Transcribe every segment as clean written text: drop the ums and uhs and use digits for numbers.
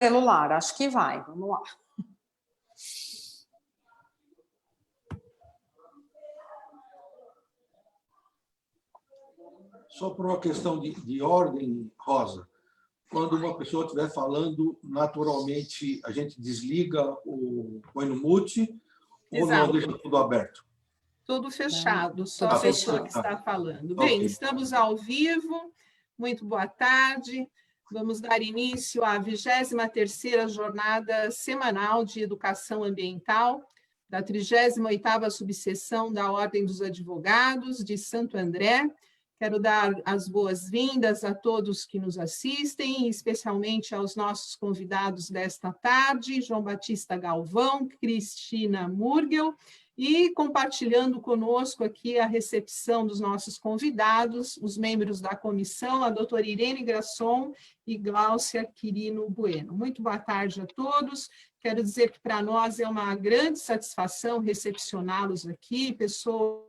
celular, acho que vai, vamos lá. Só por uma questão de ordem, Rosa, quando uma pessoa estiver falando, naturalmente a gente desliga, põe no mute, ou não deixa tudo aberto? Tudo fechado, só a pessoa que está falando. Bem, estamos ao vivo, muito boa tarde. Vamos dar início à 23ª Jornada Semanal de Educação Ambiental, da 38ª Subseção da Ordem dos Advogados de Santo André. Quero dar as boas-vindas a todos que nos assistem, especialmente aos nossos convidados desta tarde, João Batista Galvão, Cristina Murgel, e compartilhando conosco aqui a recepção dos nossos convidados, os membros da comissão, a doutora Irene Grasson e Gláucia Quirino Bueno. Muito boa tarde a todos. Quero dizer que para nós é uma grande satisfação recepcioná-los aqui, pessoas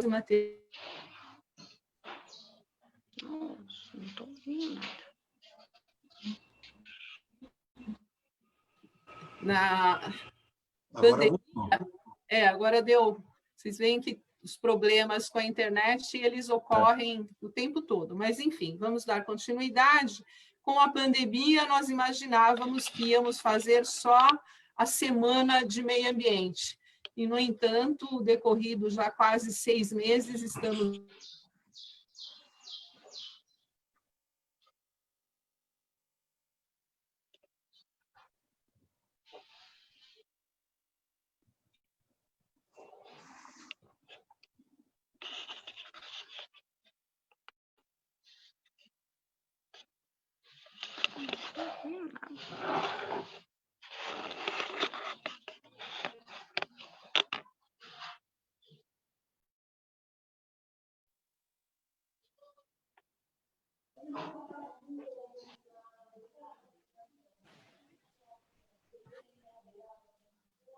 material. Nossa, não estou ouvindo Na pandemia. Agora deu. Vocês veem que os problemas com a internet, eles ocorrem o tempo todo. Mas, enfim, vamos dar continuidade. Com a pandemia, nós imaginávamos que íamos fazer só a semana de meio ambiente. E, no entanto, decorrido já quase 6 meses, estamos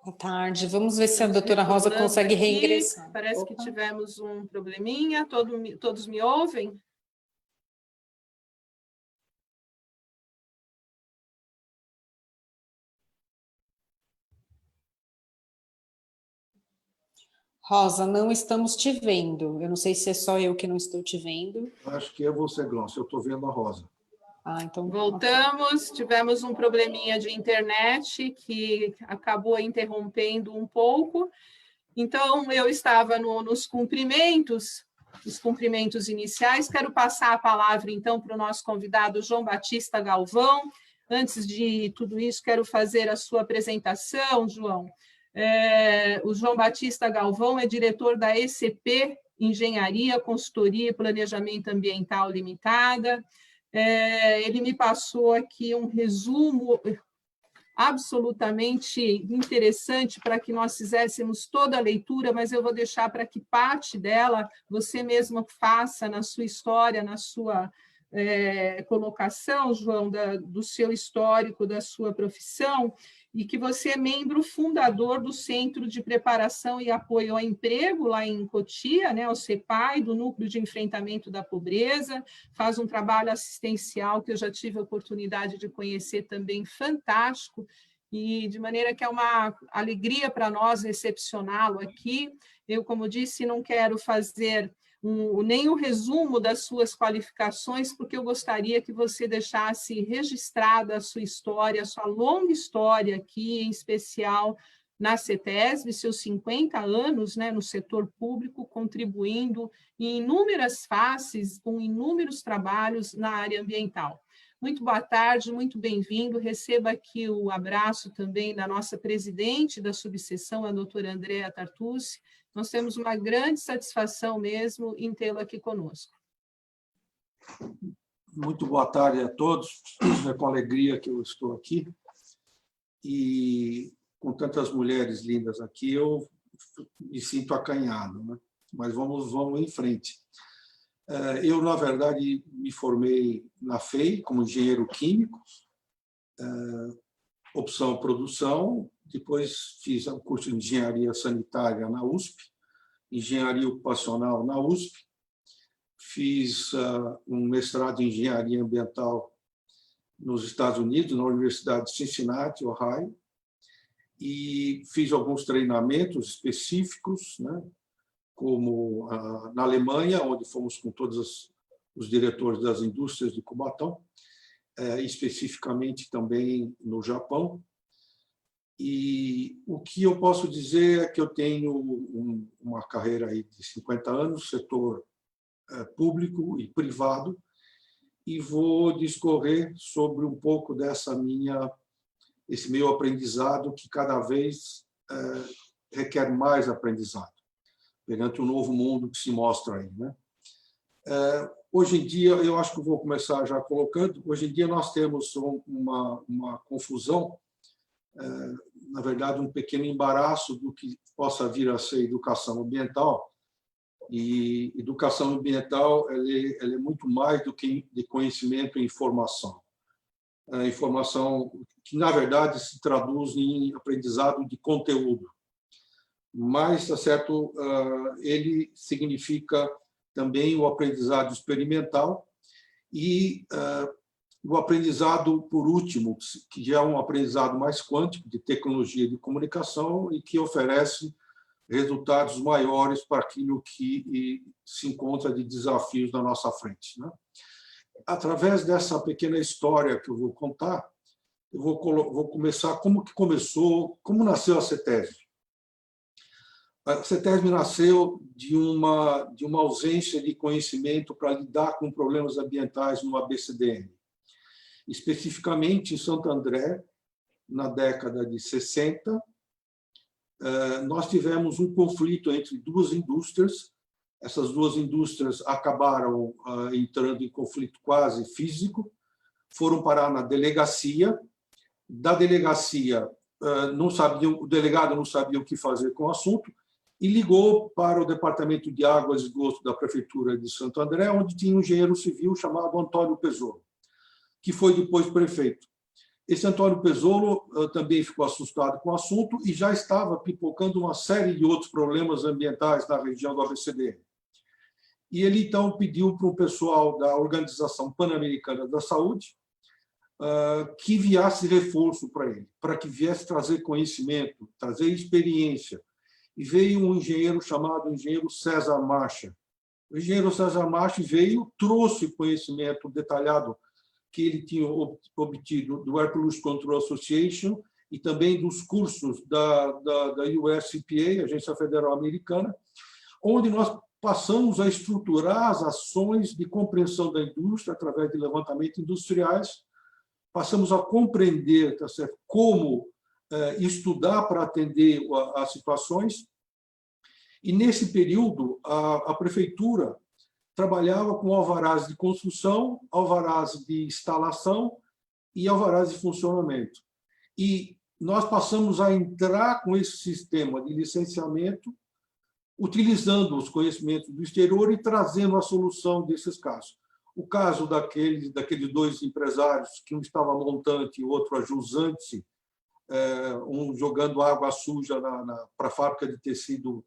Boa tarde, vamos ver se a doutora Rosa consegue reingressar. Parece que tivemos um probleminha, todos me ouvem? Rosa, não estamos te vendo. Eu não sei se é só eu que não estou te vendo. Acho que é você, Gláucia, eu estou vendo a Rosa. Então... Voltamos, tivemos um probleminha de internet que acabou interrompendo um pouco. Então, eu estava nos cumprimentos, os cumprimentos iniciais. Quero passar a palavra, então, para o nosso convidado João Batista Galvão. Antes de tudo isso, quero fazer a sua apresentação, João. O João Batista Galvão é diretor da ECP, Engenharia, Consultoria e Planejamento Ambiental Limitada. Ele me passou aqui um resumo absolutamente interessante para que nós fizéssemos toda a leitura, mas eu vou deixar para que parte dela você mesmo faça na sua história, na sua colocação, João, do seu histórico, da sua profissão, e que você é membro fundador do Centro de Preparação e Apoio ao Emprego, lá em Cotia, né, o CEPAI, do Núcleo de Enfrentamento da Pobreza, faz um trabalho assistencial que eu já tive a oportunidade de conhecer também, fantástico, e de maneira que é uma alegria para nós recepcioná-lo aqui. Eu, como disse, não quero fazer nem o resumo das suas qualificações, porque eu gostaria que você deixasse registrada a sua história, a sua longa história aqui, em especial na CETESB, seus 50 anos, né, no setor público, contribuindo em inúmeras faces, com inúmeros trabalhos na área ambiental. Muito boa tarde, muito bem-vindo. Receba aqui o abraço também da nossa presidente da subseção, a doutora Andréa Tartucci. Nós temos uma grande satisfação mesmo em tê-lo aqui conosco. Muito boa tarde a todos. É com alegria que eu estou aqui. E com tantas mulheres lindas aqui, eu me sinto acanhado, né? Mas vamos em frente. Eu, na verdade, me formei na FEI como engenheiro químico, opção produção, depois fiz o curso de Engenharia Sanitária na USP, Engenharia Ocupacional na USP, fiz um mestrado em Engenharia Ambiental nos Estados Unidos, na Universidade de Cincinnati, Ohio, e fiz alguns treinamentos específicos, né, como na Alemanha, onde fomos com todos os diretores das indústrias de Cubatão, especificamente também no Japão. E o que eu posso dizer é que eu tenho uma carreira aí de 50 anos, setor público e privado, e vou discorrer sobre um pouco esse meu aprendizado, que cada vez requer mais aprendizado, perante o novo mundo que se mostra aí, né? Hoje em dia, eu acho que vou começar já colocando, hoje em dia nós temos uma confusão, na verdade, um pequeno embaraço do que possa vir a ser educação ambiental. E educação ambiental ela é muito mais do que de conhecimento e informação. A informação que, na verdade, se traduz em aprendizado de conteúdo. Mas, tá certo, ele significa também o aprendizado experimental e o aprendizado, por último, que já é um aprendizado mais quântico, de tecnologia de comunicação e que oferece resultados maiores para aquilo que se encontra de desafios na nossa frente, né? Através dessa pequena história que eu vou contar, eu vou começar como nasceu a CETESB. A CETESB nasceu de uma ausência de conhecimento para lidar com problemas ambientais no ABCDN. Especificamente em Santo André, na década de 60, nós tivemos um conflito entre duas indústrias. Essas duas indústrias acabaram entrando em conflito quase físico, foram parar na delegacia. Da delegacia, o delegado não sabia o que fazer com o assunto e ligou para o Departamento de Águas e Esgoto da Prefeitura de Santo André, onde tinha um engenheiro civil chamado Antônio Pezzolo, que foi depois prefeito. Esse Antônio Pezzolo também ficou assustado com o assunto e já estava pipocando uma série de outros problemas ambientais na região do ABCDN. E ele, então, pediu para o pessoal da Organização Pan-Americana da Saúde que enviasse reforço para ele, para que viesse trazer conhecimento, trazer experiência. E veio um engenheiro chamado engenheiro César Marcha. O engenheiro César Marcha veio, trouxe conhecimento detalhado que ele tinha obtido do Air Pollution Control Association e também dos cursos da US EPA, Agência Federal Americana, onde nós passamos a estruturar as ações de compreensão da indústria através de levantamentos industriais, passamos a compreender, tá certo, como estudar para atender as situações. E, nesse período, a prefeitura trabalhava com alvarás de construção, alvarás de instalação e alvarás de funcionamento. E nós passamos a entrar com esse sistema de licenciamento, utilizando os conhecimentos do exterior e trazendo a solução desses casos. O caso daqueles dois empresários, que um estava montante e o outro a jusante, um jogando água suja para a fábrica de tecido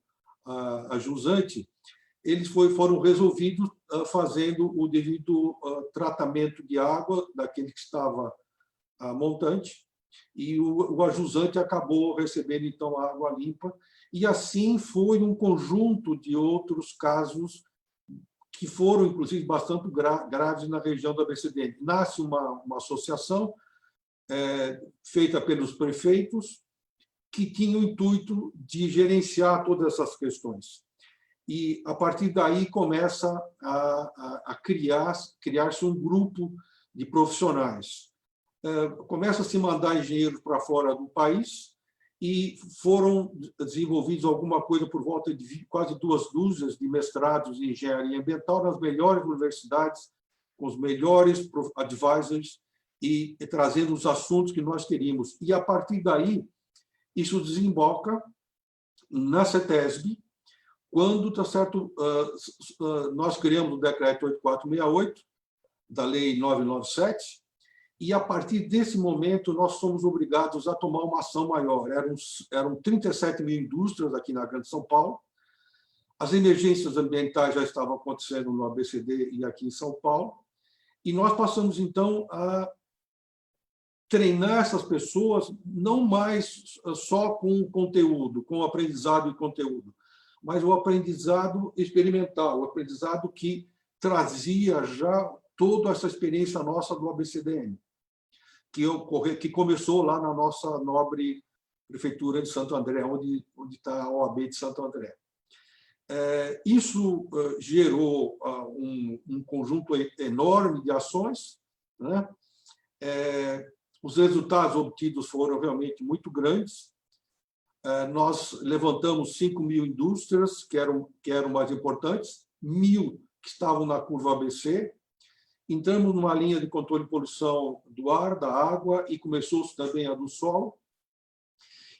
a jusante, eles foram resolvidos fazendo o devido tratamento de água daquele que estava montante, e o ajusante acabou recebendo, então, a água limpa, e assim foi um conjunto de outros casos que foram, inclusive, bastante graves na região do ABCDN. Nasce uma associação feita pelos prefeitos que tinha o intuito de gerenciar todas essas questões. E, a partir daí, começa a criar-se um grupo de profissionais. Começa a se mandar engenheiros para fora do país e foram desenvolvidos alguma coisa por volta de quase 2 dúzias de mestrados em engenharia ambiental nas melhores universidades, com os melhores advisors e trazendo os assuntos que nós queríamos. E, a partir daí, isso desemboca na CETESB, quando, tá certo, nós criamos o decreto 8468, da Lei 997, E, a partir desse momento, nós somos obrigados a tomar uma ação maior. Eram 37 mil indústrias aqui na Grande São Paulo. As emergências ambientais já estavam acontecendo no ABCD e aqui em São Paulo. E nós passamos, então, a treinar essas pessoas, não mais só com conteúdo, com aprendizado e conteúdo, mas o aprendizado experimental, o aprendizado que trazia já toda essa experiência nossa do ABCDM, que começou lá na nossa nobre prefeitura de Santo André, onde está a OAB de Santo André. Isso gerou um conjunto enorme de ações, né? Os resultados obtidos foram realmente muito grandes. Nós levantamos 5 mil indústrias, que eram mais importantes, 1.000 que estavam na curva ABC. Entramos numa linha de controle de poluição do ar, da água, e começou-se também a do solo.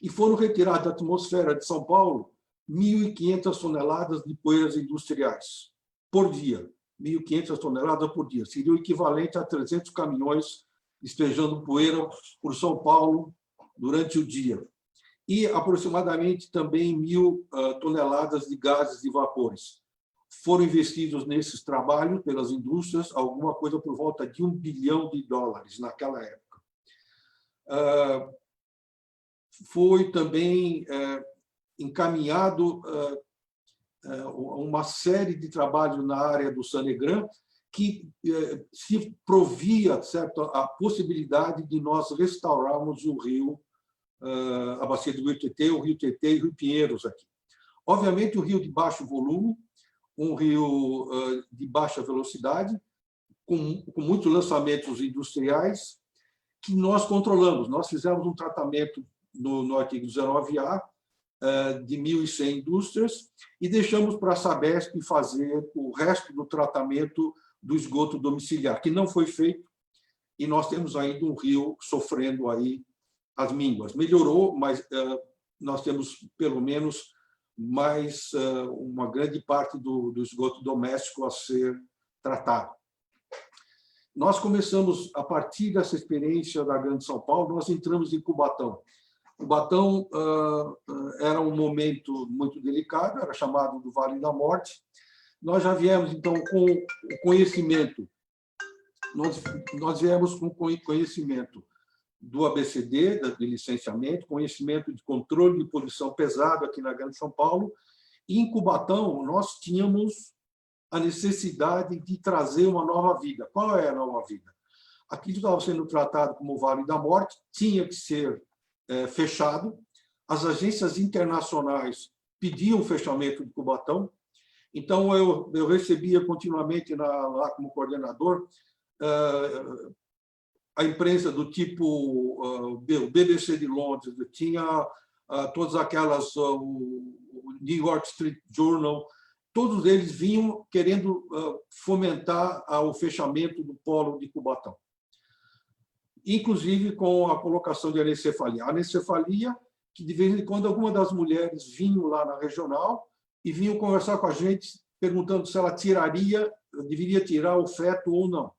E foram retiradas da atmosfera de São Paulo 1.500 toneladas de poeiras industriais por dia. 1.500 toneladas por dia. Seria o equivalente a 300 caminhões despejando poeira por São Paulo durante o dia. E aproximadamente também 1.000 toneladas de gases e vapores. Foram investidos nesses trabalhos pelas indústrias alguma coisa por volta de $1 bilhão naquela época. Foi também encaminhado uma série de trabalhos na área do Sanegram que se provia, certo, a possibilidade de nós restaurarmos o rio, a bacia do Rio Tietê, o Rio Tietê e o Rio Pinheiros aqui. Obviamente, o rio de baixo volume, um rio de baixa velocidade, com muitos lançamentos industriais, que nós controlamos. Nós fizemos um tratamento no artigo 19A de 1.100 indústrias e deixamos para a Sabesp fazer o resto do tratamento do esgoto domiciliar, que não foi feito, e nós temos ainda um rio sofrendo aí as mínguas. Melhorou, mas nós temos, pelo menos, mais uma grande parte do esgoto doméstico a ser tratado. Nós começamos, a partir dessa experiência da Grande São Paulo, nós entramos em Cubatão. Cubatão era um momento muito delicado, era chamado do Vale da Morte. Nós já viemos, então, com o conhecimento, nós viemos com conhecimento do ABCD, de licenciamento, conhecimento de controle de poluição pesado aqui na Grande São Paulo, e em Cubatão nós tínhamos a necessidade de trazer uma nova vida. Qual é a nova vida? Aquilo que estava sendo tratado como Vale da Morte tinha que ser fechado. As agências internacionais pediam o fechamento de Cubatão. Então, eu recebia continuamente lá como coordenador a imprensa do tipo o BBC de Londres, tinha todas aquelas, o New York Street Journal, todos eles vinham querendo fomentar o fechamento do polo de Cubatão, inclusive com a colocação de anencefalia. A anencefalia, que de vez em quando alguma das mulheres vinham lá na regional e vinham conversar com a gente, perguntando se ela deveria tirar o feto ou não,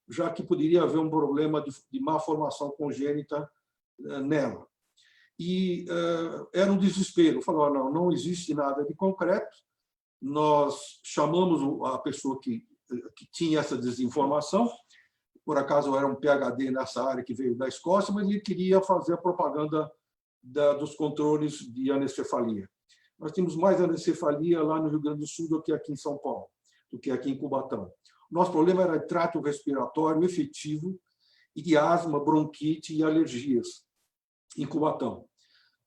já que poderia haver um problema de má formação congênita nela. E era um desespero. Falou, não existe nada de concreto. Nós chamamos a pessoa que tinha essa desinformação, por acaso era um PhD nessa área que veio da Escócia, mas ele queria fazer a propaganda dos controles de anencefalia. Nós temos mais anencefalia lá no Rio Grande do Sul do que aqui em São Paulo, do que aqui em Cubatão. Nosso problema era trato respiratório efetivo e de asma, bronquite e alergias em Cubatão.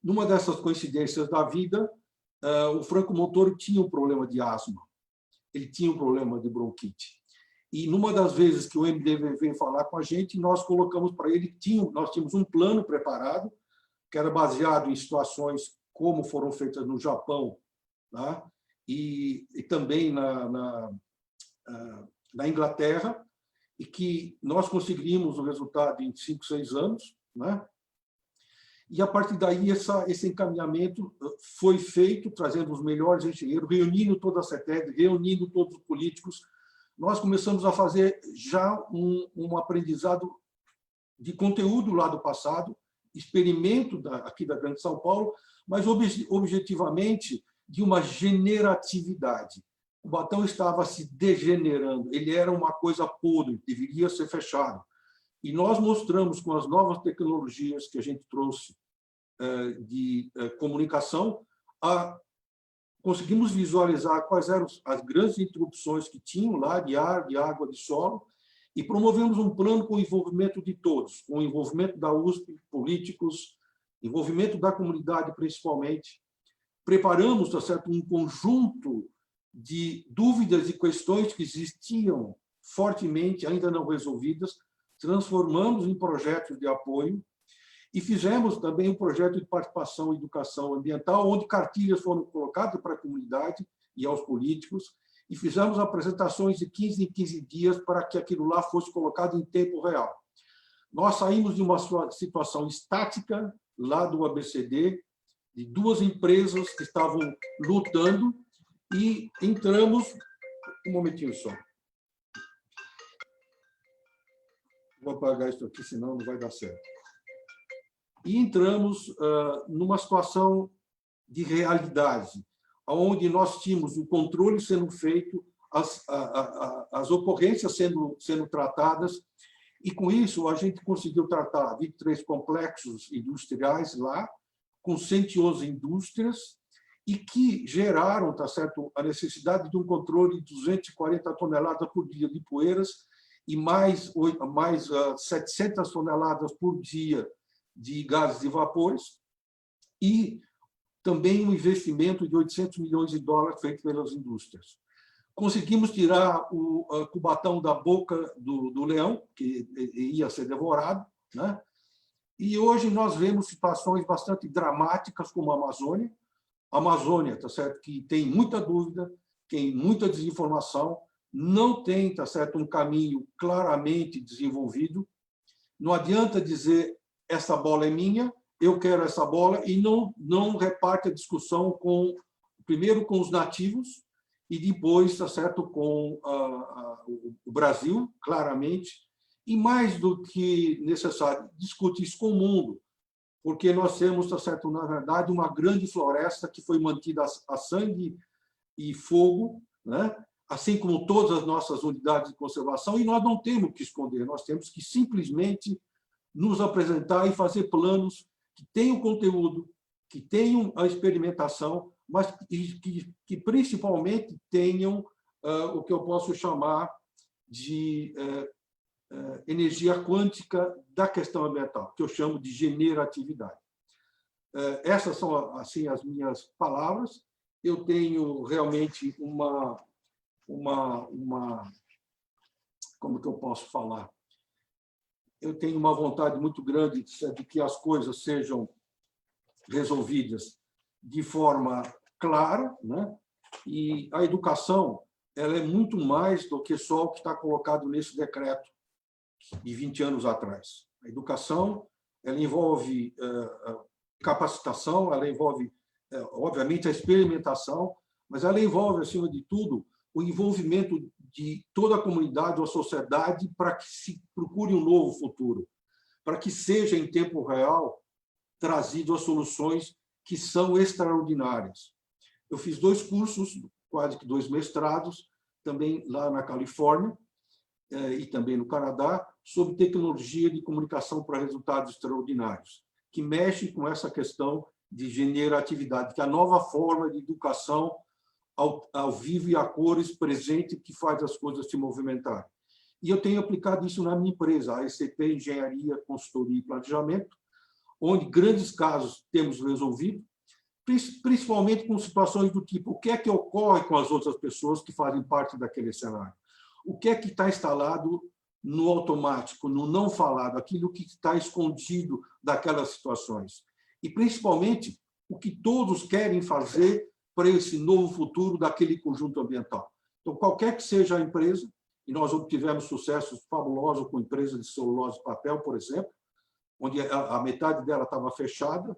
Numa dessas coincidências da vida, o Franco Montoro tinha um problema de asma, ele tinha um problema de bronquite. E numa das vezes que o MDV veio falar com a gente, nós colocamos para ele, nós tínhamos um plano preparado, que era baseado em situações como foram feitas no Japão, tá? e também na Inglaterra, e que nós conseguimos o resultado em 5, 6 anos, né? E, a partir daí, esse encaminhamento foi feito, trazendo os melhores engenheiros, reunindo toda a CETED, reunindo todos os políticos. Nós começamos a fazer já um aprendizado de conteúdo lá do passado, experimento aqui da Grande São Paulo, mas objetivamente de uma generatividade. O Cubatão estava se degenerando, ele era uma coisa podre, deveria ser fechado. E nós mostramos com as novas tecnologias que a gente trouxe de comunicação, conseguimos visualizar quais eram as grandes interrupções que tinham lá de ar, de água, de solo, e promovemos um plano com o envolvimento de todos, com o envolvimento da USP, políticos, envolvimento da comunidade principalmente. Preparamos, tá certo, um conjunto de dúvidas e questões que existiam fortemente, ainda não resolvidas, transformamos em projetos de apoio e fizemos também um projeto de participação e educação ambiental, onde cartilhas foram colocadas para a comunidade e aos políticos, e fizemos apresentações de 15 em 15 dias para que aquilo lá fosse colocado em tempo real. Nós saímos de uma situação estática, lá do ABCD, de duas empresas que estavam lutando, e entramos... Um momentinho só. Vou apagar isso aqui, senão não vai dar certo. E entramos numa situação de realidade, onde nós tínhamos o controle sendo feito, as ocorrências sendo tratadas, e com isso a gente conseguiu tratar 23 complexos industriais lá, com 111 indústrias, e que geraram, tá certo, a necessidade de um controle de 240 toneladas por dia de poeiras e mais 700 toneladas por dia de gases e vapores, e também um investimento de 800 milhões de dólares feito pelas indústrias. Conseguimos tirar o Cubatão da boca do leão, que ia ser devorado, né? E hoje nós vemos situações bastante dramáticas, como a Amazônia. A Amazônia, tá certo, que tem muita dúvida, tem muita desinformação, não tem, tá certo, um caminho claramente desenvolvido. Não adianta dizer essa bola é minha, eu quero essa bola, e não reparte a discussão primeiro com os nativos e depois, tá certo, com o Brasil, claramente, e mais do que necessário, discute isso com o mundo, porque nós temos, tá certo, na verdade, uma grande floresta que foi mantida a sangue e fogo, né? Assim como todas as nossas unidades de conservação, e nós não temos que esconder, nós temos que simplesmente nos apresentar e fazer planos que tenham conteúdo, que tenham a experimentação, mas que principalmente tenham o que eu posso chamar de energia quântica da questão ambiental, que eu chamo de generatividade. Essas são assim as minhas palavras. Eu tenho realmente como que eu posso falar? Eu tenho uma vontade muito grande de que as coisas sejam resolvidas de forma clara, né? E a educação ela é muito mais do que só o que está colocado nesse decreto de 20 anos atrás. A educação ela envolve capacitação, ela envolve, obviamente, a experimentação, mas ela envolve, acima de tudo, o envolvimento de toda a comunidade ou a sociedade para que se procure um novo futuro, para que seja, em tempo real, trazido as soluções que são extraordinárias. Eu fiz 2 cursos, quase que 2 mestrados, também lá na Califórnia e também no Canadá, sobre tecnologia de comunicação para resultados extraordinários, que mexe com essa questão de generatividade, que é a nova forma de educação ao vivo e a cores presente que faz as coisas se movimentarem. E eu tenho aplicado isso na minha empresa, a ECP Engenharia, Consultoria e Planejamento, onde grandes casos temos resolvido, principalmente com situações do tipo, o que é que ocorre com as outras pessoas que fazem parte daquele cenário? O que é que está instalado no automático, no não falado, aquilo que está escondido daquelas situações? E, principalmente, o que todos querem fazer para esse novo futuro daquele conjunto ambiental. Então, qualquer que seja a empresa, e nós obtivemos sucessos fabulosos com empresas de celulose e papel, por exemplo, onde a metade dela estava fechada,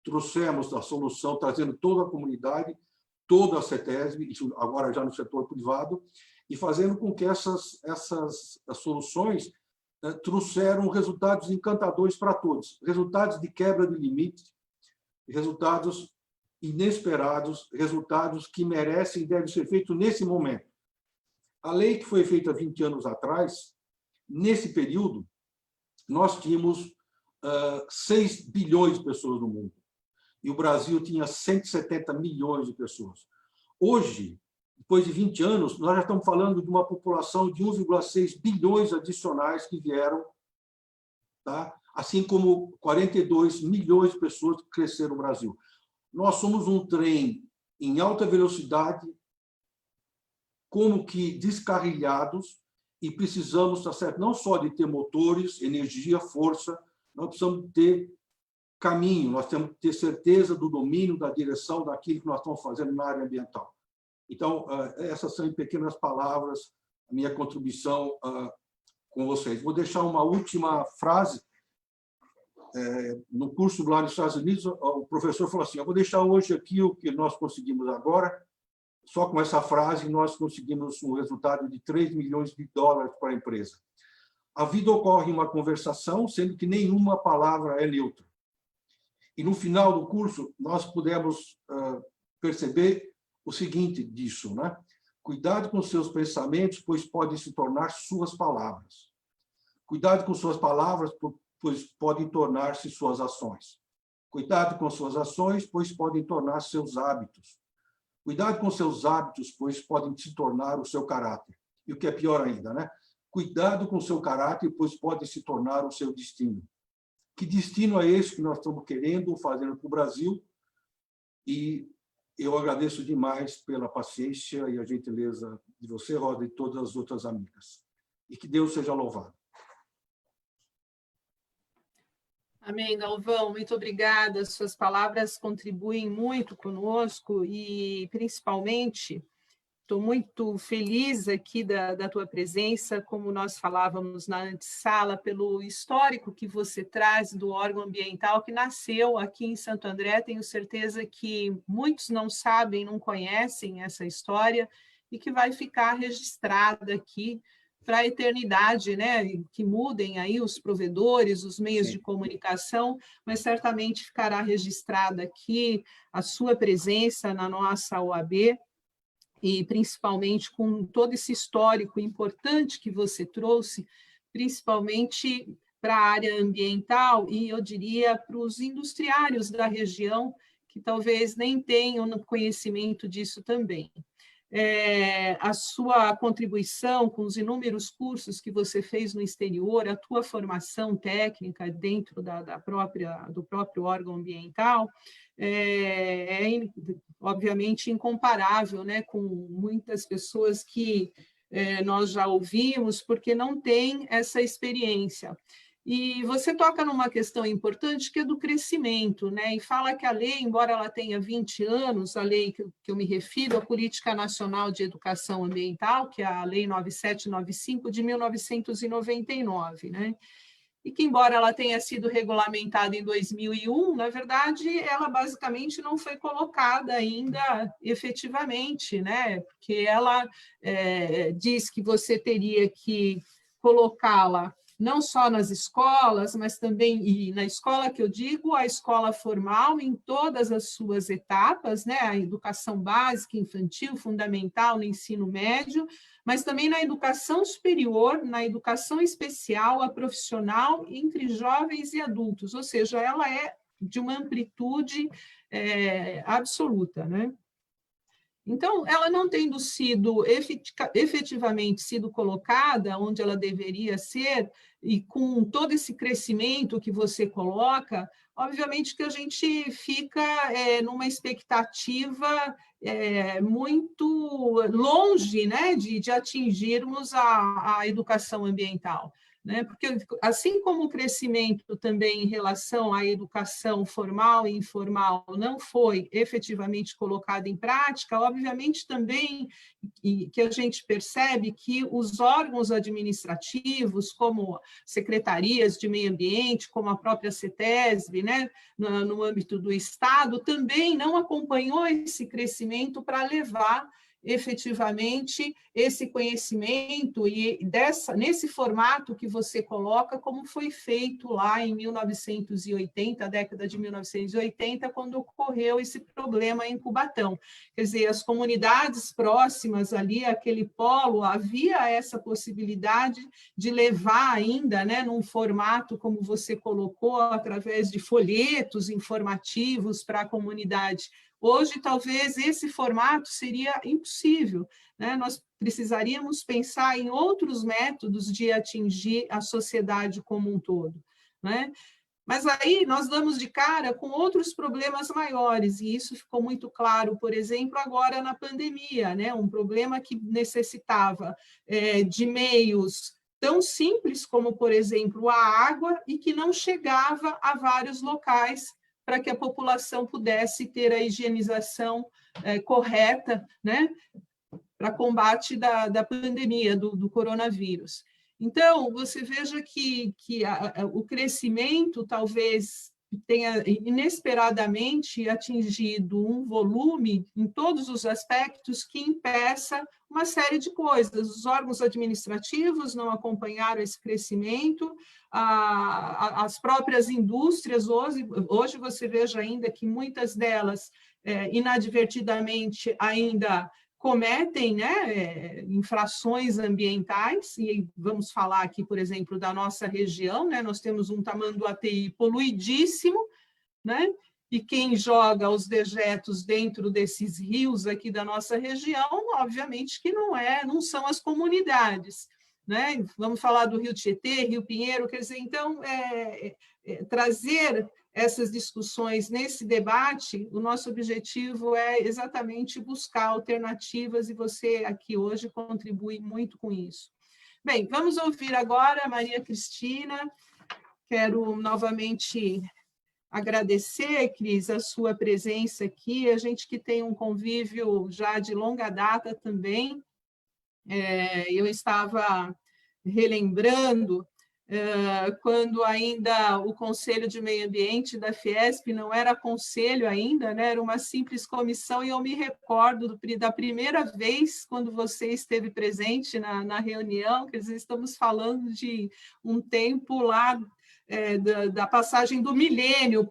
trouxemos a solução, trazendo toda a comunidade, toda a CETESB, isso agora já no setor privado, e fazendo com que essas soluções trouxeram resultados encantadores para todos, resultados de quebra de limite, resultados inesperados, resultados que merecem e devem ser feitos nesse momento. A lei que foi feita 20 anos atrás, nesse período, nós tínhamos 6 bilhões de pessoas no mundo, e o Brasil tinha 170 milhões de pessoas. Hoje, depois de 20 anos, nós já estamos falando de uma população de 1,6 bilhões adicionais que vieram, tá? Assim como 42 milhões de pessoas que cresceram no Brasil. Nós somos um trem em alta velocidade, como que descarrilhados, e precisamos, tá certo, não só de ter motores, energia, força, nós precisamos ter caminho, nós temos que ter certeza do domínio, da direção daquilo que nós estamos fazendo na área ambiental. Então, essas são, em pequenas palavras, a minha contribuição com vocês. Vou deixar uma última frase. No curso lá nos Estados Unidos, o professor falou assim, eu vou deixar hoje aqui o que nós conseguimos agora, só com essa frase nós conseguimos um resultado de 3 milhões de dólares para a empresa. A vida ocorre em uma conversação, sendo que nenhuma palavra é neutra. E no final do curso, nós pudemos perceber o seguinte disso, né? Cuidado com seus pensamentos, pois podem se tornar suas palavras. Cuidado com suas palavras, pois podem tornar-se suas ações. Cuidado com suas ações, pois podem tornar seus hábitos. Cuidado com seus hábitos, pois podem se tornar o seu caráter. E o que é pior ainda, né? Cuidado com seu caráter, pois pode se tornar o seu destino. Que destino é esse que nós estamos querendo, fazendo para o Brasil? E eu agradeço demais pela paciência e a gentileza de você, Roda, e todas as outras amigas. E que Deus seja louvado. Amém, Galvão, muito obrigada. Suas palavras contribuem muito conosco e, principalmente, estou muito feliz aqui da tua presença, como nós falávamos na antessala, pelo histórico que você traz do órgão ambiental que nasceu aqui em Santo André. Tenho certeza que muitos não sabem, não conhecem essa história e que vai ficar registrada aqui para a eternidade, né? Que mudem aí os provedores, os meios de comunicação, mas certamente ficará registrada aqui a sua presença na nossa OAB, e principalmente com todo esse histórico importante que você trouxe, principalmente para a área ambiental, e eu diria para os industriários da região, que talvez nem tenham conhecimento disso também. A sua contribuição com os inúmeros cursos que você fez no exterior, a tua formação técnica dentro do próprio órgão ambiental, obviamente incomparável, né, com muitas pessoas que nós já ouvimos, porque não têm essa experiência. E você toca numa questão importante, que é do crescimento, né? E fala que a lei, embora ela tenha 20 anos, a lei que eu me refiro, a Política Nacional de Educação Ambiental, que é a Lei 9795 de 1999, né? E que, embora ela tenha sido regulamentada em 2001, na verdade, ela basicamente não foi colocada ainda efetivamente, né? Porque ela diz que você teria que colocá-la não só nas escolas, mas também, e na escola que eu digo, a escola formal, em todas as suas etapas, né? A educação básica, infantil, fundamental, no ensino médio, mas também na educação superior, na educação especial, a profissional, entre jovens e adultos, ou seja, ela é de uma amplitude absoluta, né? Então, ela não tendo sido efetivamente sido colocada onde ela deveria ser, e com todo esse crescimento que você coloca, obviamente que a gente fica numa expectativa muito longe, né, de atingirmos a educação ambiental. Né? Porque, assim como o crescimento também em relação à educação formal e informal não foi efetivamente colocado em prática, obviamente também que a gente percebe que os órgãos administrativos, como secretarias de meio ambiente, como a própria CETESB, né, no âmbito do Estado, também não acompanhou esse crescimento para levar efetivamente esse conhecimento e nesse formato que você coloca, como foi feito lá em 1980, a década de 1980, quando ocorreu esse problema em Cubatão. Quer dizer, as comunidades próximas ali, aquele polo, havia essa possibilidade de levar ainda, né, num formato, como você colocou, através de folhetos informativos para a comunidade. Hoje, talvez, esse formato seria impossível, né? Nós precisaríamos pensar em outros métodos de atingir a sociedade como um todo, né? Mas aí nós damos de cara com outros problemas maiores, e isso ficou muito claro, por exemplo, agora na pandemia, né? Um problema que necessitava de meios tão simples como, por exemplo, a água, e que não chegava a vários locais para que a população pudesse ter a higienização correta, né, para combate da pandemia, do coronavírus. Então, você veja que o crescimento talvez tenha inesperadamente atingido um volume em todos os aspectos que impeça uma série de coisas. Os órgãos administrativos não acompanharam esse crescimento, as próprias indústrias, hoje você veja ainda que muitas delas, inadvertidamente, ainda cometem, né, infrações ambientais, e vamos falar aqui, por exemplo, da nossa região, né, nós temos um Tamanduateí poluidíssimo, né, e quem joga os dejetos dentro desses rios aqui da nossa região, obviamente que não são as comunidades, né? Vamos falar do Rio Tietê, Rio Pinheiro, quer dizer, então, trazer essas discussões nesse debate, o nosso objetivo é exatamente buscar alternativas, e você aqui hoje contribui muito com isso. Bem, vamos ouvir agora a Maria Cristina. Quero novamente agradecer, Cris, a sua presença aqui, a gente que tem um convívio já de longa data também. Eu estava relembrando quando ainda o Conselho de Meio Ambiente da Fiesp não era conselho ainda, né? Era uma simples comissão, e eu me recordo da primeira vez quando você esteve presente na reunião, quer dizer, estamos falando de um tempo lá da passagem do milênio,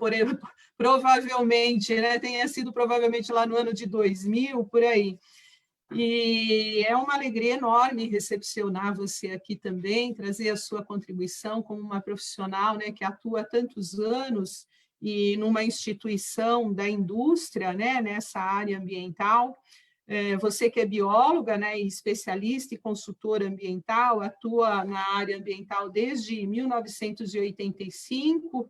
provavelmente, né? Tenha sido provavelmente lá no ano de 2000, por aí. E é uma alegria enorme recepcionar você aqui também, trazer a sua contribuição como uma profissional, né, que atua há tantos anos e numa instituição da indústria, né, nessa área ambiental. Você que é bióloga, né, e especialista e consultora ambiental, atua na área ambiental desde 1985,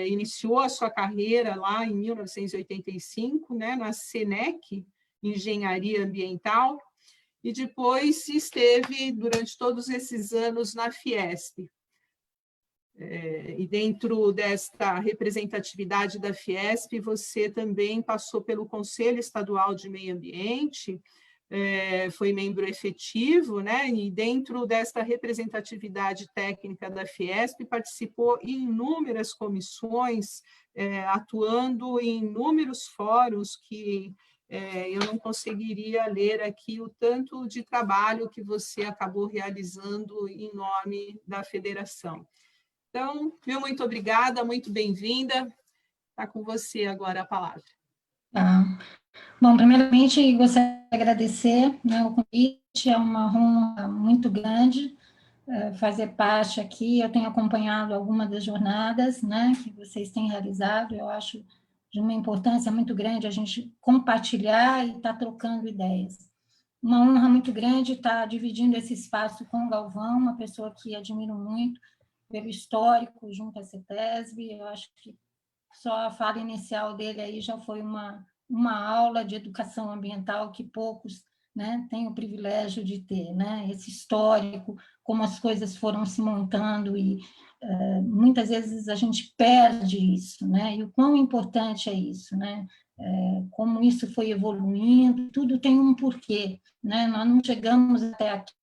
iniciou a sua carreira lá em 1985, né, na SENEC, Engenharia Ambiental, e depois esteve durante todos esses anos na Fiesp. E dentro desta representatividade da Fiesp, você também passou pelo Conselho Estadual de Meio Ambiente, foi membro efetivo, né? E dentro desta representatividade técnica da Fiesp, participou em inúmeras comissões, atuando em inúmeros fóruns que eu não conseguiria ler aqui o tanto de trabalho que você acabou realizando em nome da federação. Então, muito obrigada, muito bem-vinda. Está com você agora a palavra. Bom, primeiramente, gostaria de agradecer, né, o convite, é uma honra muito grande fazer parte aqui. Eu tenho acompanhado algumas das jornadas, né, que vocês têm realizado, eu acho de uma importância muito grande a gente compartilhar e estar trocando ideias. Uma honra muito grande estar dividindo esse espaço com o Galvão, uma pessoa que admiro muito, pelo histórico junto à CETESB. Eu acho que só a fala inicial dele aí já foi uma aula de educação ambiental que poucos, né, têm o privilégio de ter, né, esse histórico, como as coisas foram se montando, e muitas vezes a gente perde isso, né, e o quão importante é isso, né, como isso foi evoluindo, tudo tem um porquê, né, nós não chegamos até aqui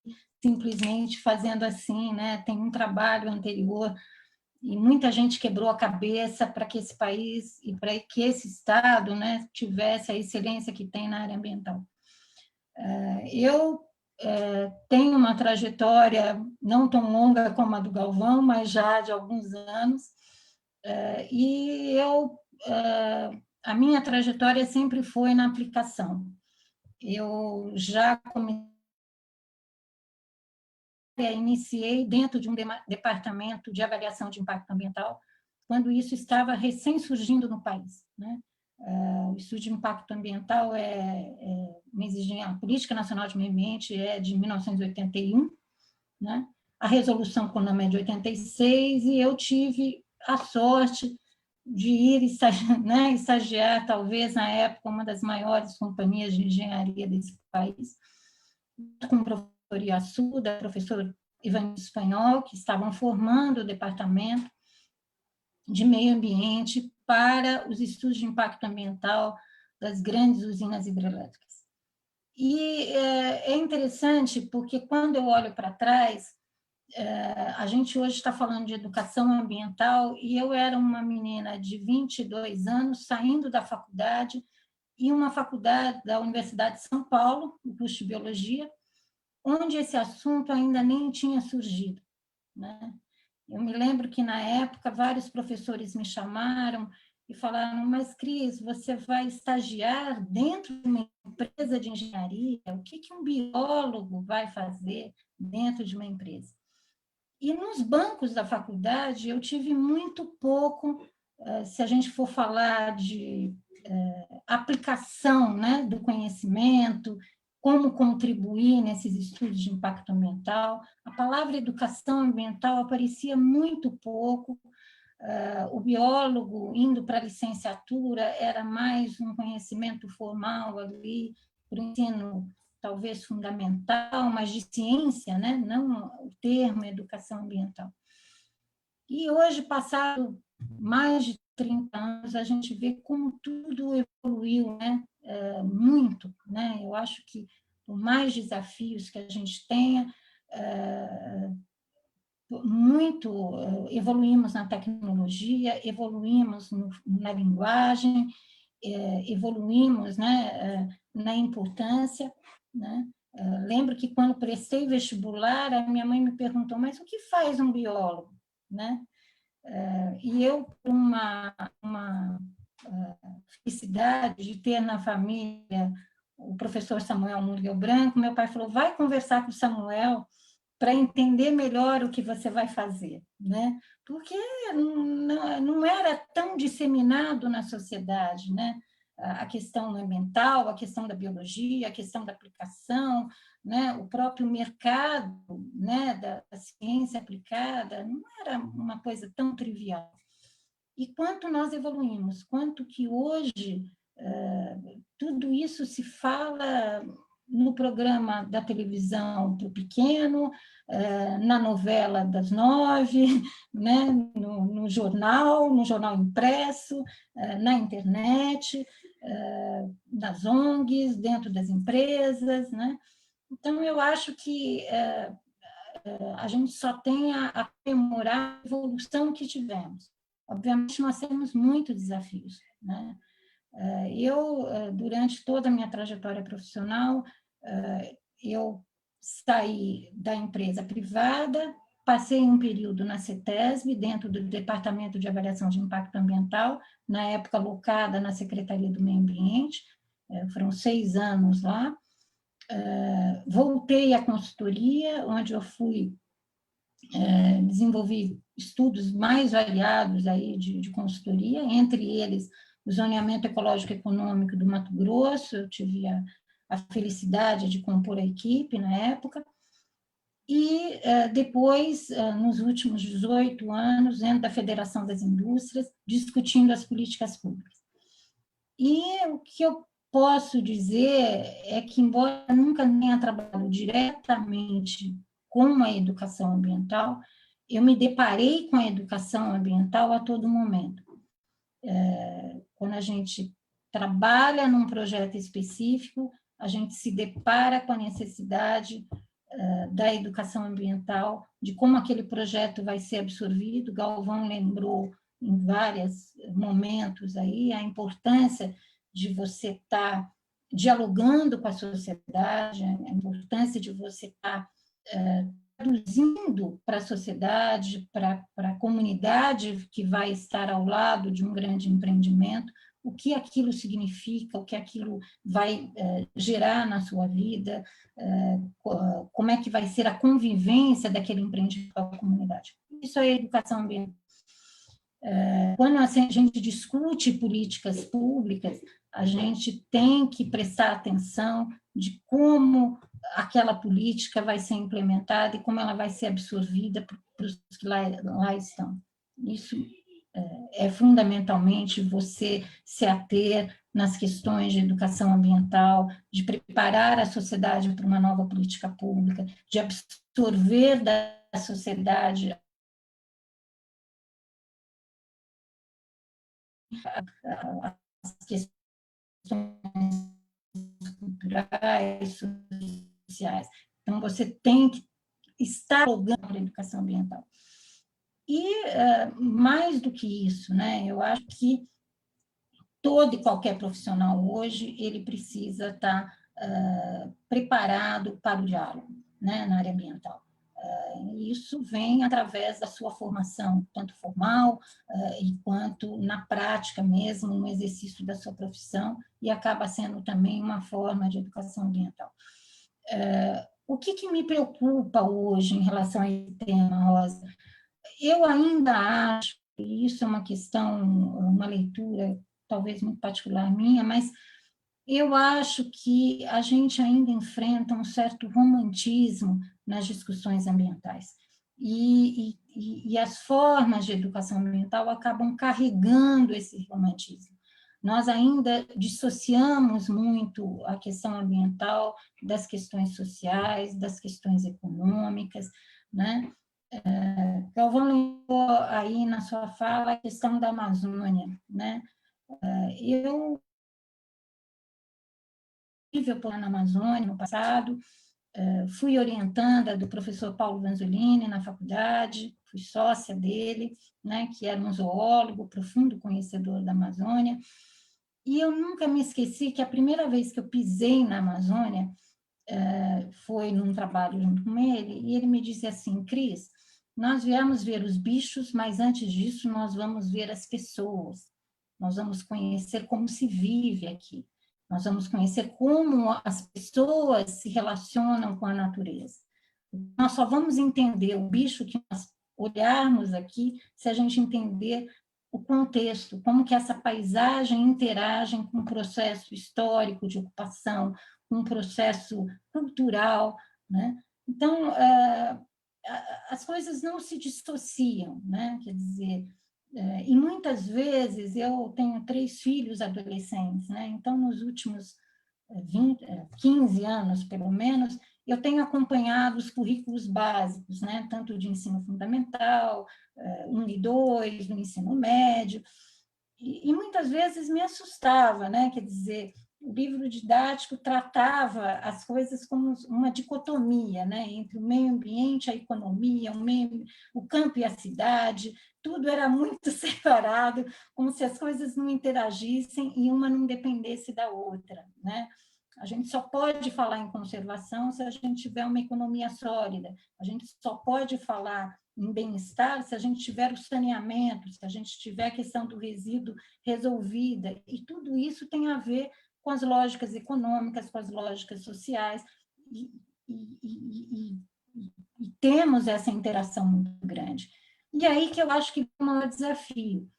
simplesmente fazendo assim, né, tem um trabalho anterior, e muita gente quebrou a cabeça para que esse país e para que esse Estado, né, tivesse a excelência que tem na área ambiental. Eu tenho uma trajetória não tão longa como a do Galvão, mas já de alguns anos, e a minha trajetória sempre foi na aplicação. Eu já iniciei dentro de um departamento de avaliação de impacto ambiental, quando isso estava recém-surgindo no país, né? O estudo de impacto ambiental a Política Nacional de Meio Ambiente é de 1981, né? A resolução CONAMA é de 86, e eu tive a sorte de ir estagiar, talvez, na época, uma das maiores companhias de engenharia desse país, com o professor Iassuda, professor Ivan Espanhol, que estavam formando o departamento de meio ambiente para os estudos de impacto ambiental das grandes usinas hidrelétricas. E é interessante porque, quando eu olho para trás, a gente hoje está falando de educação ambiental, e eu era uma menina de 22 anos, saindo da faculdade, e uma faculdade da Universidade de São Paulo, o curso de Biologia, onde esse assunto ainda nem tinha surgido, né? Eu me lembro que, na época, vários professores me chamaram e falaram: mas, Cris, você vai estagiar dentro de uma empresa de engenharia? O que um biólogo vai fazer dentro de uma empresa? E nos bancos da faculdade eu tive muito pouco, se a gente for falar de aplicação, né, do conhecimento, como contribuir nesses estudos de impacto ambiental. A palavra educação ambiental aparecia muito pouco. O biólogo, indo para a licenciatura, era mais um conhecimento formal ali, para o ensino talvez fundamental, mas de ciência, né? Não o termo educação ambiental. E hoje, passado mais de 30 anos, a gente vê como tudo evoluiu, né? Muito, né? Eu acho que, por mais desafios que a gente tenha, evoluímos na tecnologia, evoluímos na linguagem, evoluímos, né, na importância, né? Lembro que, quando prestei vestibular, a minha mãe me perguntou: mas o que faz um biólogo, né? E eu, por uma felicidade de ter na família o professor Samuel Murguel Branco, meu pai falou: vai conversar com o Samuel para entender melhor o que você vai fazer, né? Porque não era tão disseminado na sociedade, né? A questão ambiental, a questão da biologia, a questão da aplicação, né? O próprio mercado, né, da ciência aplicada, não era uma coisa tão trivial. E quanto nós evoluímos, quanto que hoje tudo isso se fala no programa da televisão para o pequeno, na novela das 9, né? no jornal impresso, na internet, nas ONGs, dentro das empresas, né? Então, eu acho que a gente só tem a comemorar a evolução que tivemos. Obviamente, nós temos muitos desafios, né? Eu, durante toda a minha trajetória profissional, eu saí da empresa privada, passei um período na CETESB, dentro do Departamento de Avaliação de Impacto Ambiental, na época alocada na Secretaria do Meio Ambiente, foram 6 anos lá. Voltei à consultoria, onde eu desenvolvi estudos mais variados aí de consultoria, entre eles o zoneamento ecológico e econômico do Mato Grosso. Eu tive a felicidade de compor a equipe na época, e depois, nos últimos 18 anos, dentro da Federação das Indústrias, discutindo as políticas públicas. E o que eu posso dizer é que, embora eu nunca tenha trabalhado diretamente com a educação ambiental, eu me deparei com a educação ambiental a todo momento. Quando a gente trabalha num projeto específico, a gente se depara com a necessidade da educação ambiental, de como aquele projeto vai ser absorvido. Galvão lembrou em vários momentos aí a importância de você estar dialogando com a sociedade, a importância de você estar traduzindo para a sociedade, para a comunidade que vai estar ao lado de um grande empreendimento, o que aquilo significa, o que aquilo vai gerar na sua vida, como é que vai ser a convivência daquele empreendimento com a comunidade. Isso é educação ambiental. Quando a gente discute políticas públicas, a gente tem que prestar atenção de como aquela política vai ser implementada e como ela vai ser absorvida para os que lá estão. Isso é fundamentalmente você se ater nas questões de educação ambiental, de preparar a sociedade para uma nova política pública, de absorver da sociedade as questões culturais, sociais. Então, você tem que estar dialogando a educação ambiental. E, mais do que isso, né, eu acho que todo e qualquer profissional hoje, ele precisa estar preparado para o diálogo, né, na área ambiental. Isso vem através da sua formação, tanto formal e quanto na prática mesmo, no exercício da sua profissão, e acaba sendo também uma forma de educação ambiental. O que me preocupa hoje em relação a esse tema, Rosa? Eu ainda acho, e isso é uma questão, uma leitura talvez muito particular minha, mas eu acho que a gente ainda enfrenta um certo romantismo nas discussões ambientais. E as formas de educação ambiental acabam carregando esse romantismo. Nós ainda dissociamos muito a questão ambiental das questões sociais, das questões econômicas, né? Galvão lembrou aí na sua fala a questão da Amazônia, né? Eu estive na Amazônia no passado, fui orientanda do professor Paulo Vanzolini na faculdade, fui sócia dele, né, que era um zoólogo, profundo conhecedor da Amazônia, e eu nunca me esqueci que a primeira vez que eu pisei na Amazônia foi num trabalho junto com ele, e ele me disse assim: Cris, nós viemos ver os bichos, mas antes disso nós vamos ver as pessoas, nós vamos conhecer como se vive aqui, nós vamos conhecer como as pessoas se relacionam com a natureza. Nós só vamos entender o bicho que nós olharmos aqui se a gente entender o contexto, como que essa paisagem interage com um processo histórico de ocupação, com um processo cultural, né? Então, as coisas não se dissociam, né? Quer dizer, e muitas vezes eu tenho 3 filhos adolescentes, né? Então, nos últimos 15 anos, pelo menos, eu tenho acompanhado os currículos básicos, né? Tanto de ensino fundamental, 1 e 2, no ensino médio, e muitas vezes me assustava, né? Quer dizer, o livro didático tratava as coisas como uma dicotomia, né? Entre o meio ambiente, a economia, o campo e a cidade, tudo era muito separado, como se as coisas não interagissem e uma não dependesse da outra, né? A gente só pode falar em conservação se a gente tiver uma economia sólida, a gente só pode falar em bem-estar se a gente tiver o saneamento, se a gente tiver a questão do resíduo resolvida, e tudo isso tem a ver com as lógicas econômicas, com as lógicas sociais, e temos essa interação muito grande. E aí que eu acho que é o maior desafio,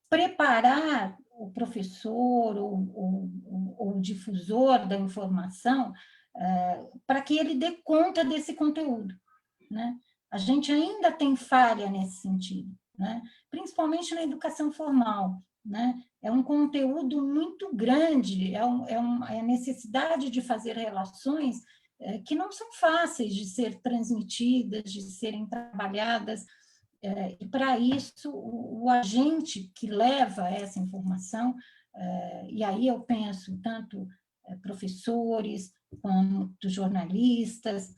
preparar o professor ou o difusor da informação para que ele dê conta desse conteúdo, né? A gente ainda tem falha nesse sentido, né? Principalmente na educação formal, né? É um conteúdo muito grande, é a necessidade de fazer relações que não são fáceis de ser transmitidas, de serem trabalhadas, e para isso o agente que leva essa informação, e aí eu penso tanto professores, quanto jornalistas,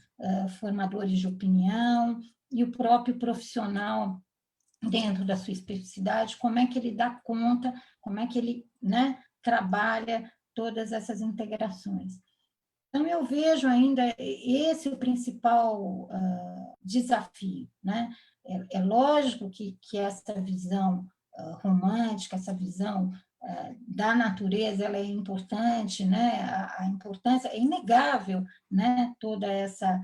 formadores de opinião, e o próprio profissional dentro da sua especificidade, como é que ele dá conta, como é que ele, né, trabalha todas essas integrações. Então, eu vejo ainda esse o principal desafio, né? É lógico que essa visão romântica, essa visão da natureza, ela é importante, né? A importância é inegável, né? Toda essa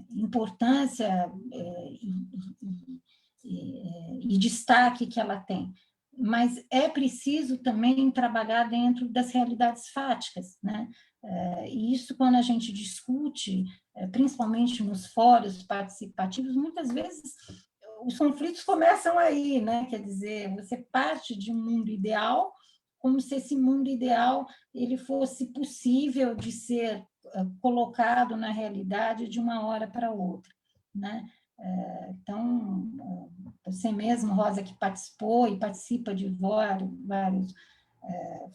importância e destaque que ela tem. Mas é preciso também trabalhar dentro das realidades fáticas, né? E isso, quando a gente discute, principalmente nos fóruns participativos, muitas vezes os conflitos começam aí, né? Quer dizer, você parte de um mundo ideal, como se esse mundo ideal ele fosse possível de ser colocado na realidade de uma hora para outra, né? Então, você mesmo, Rosa, que participou e participa de vários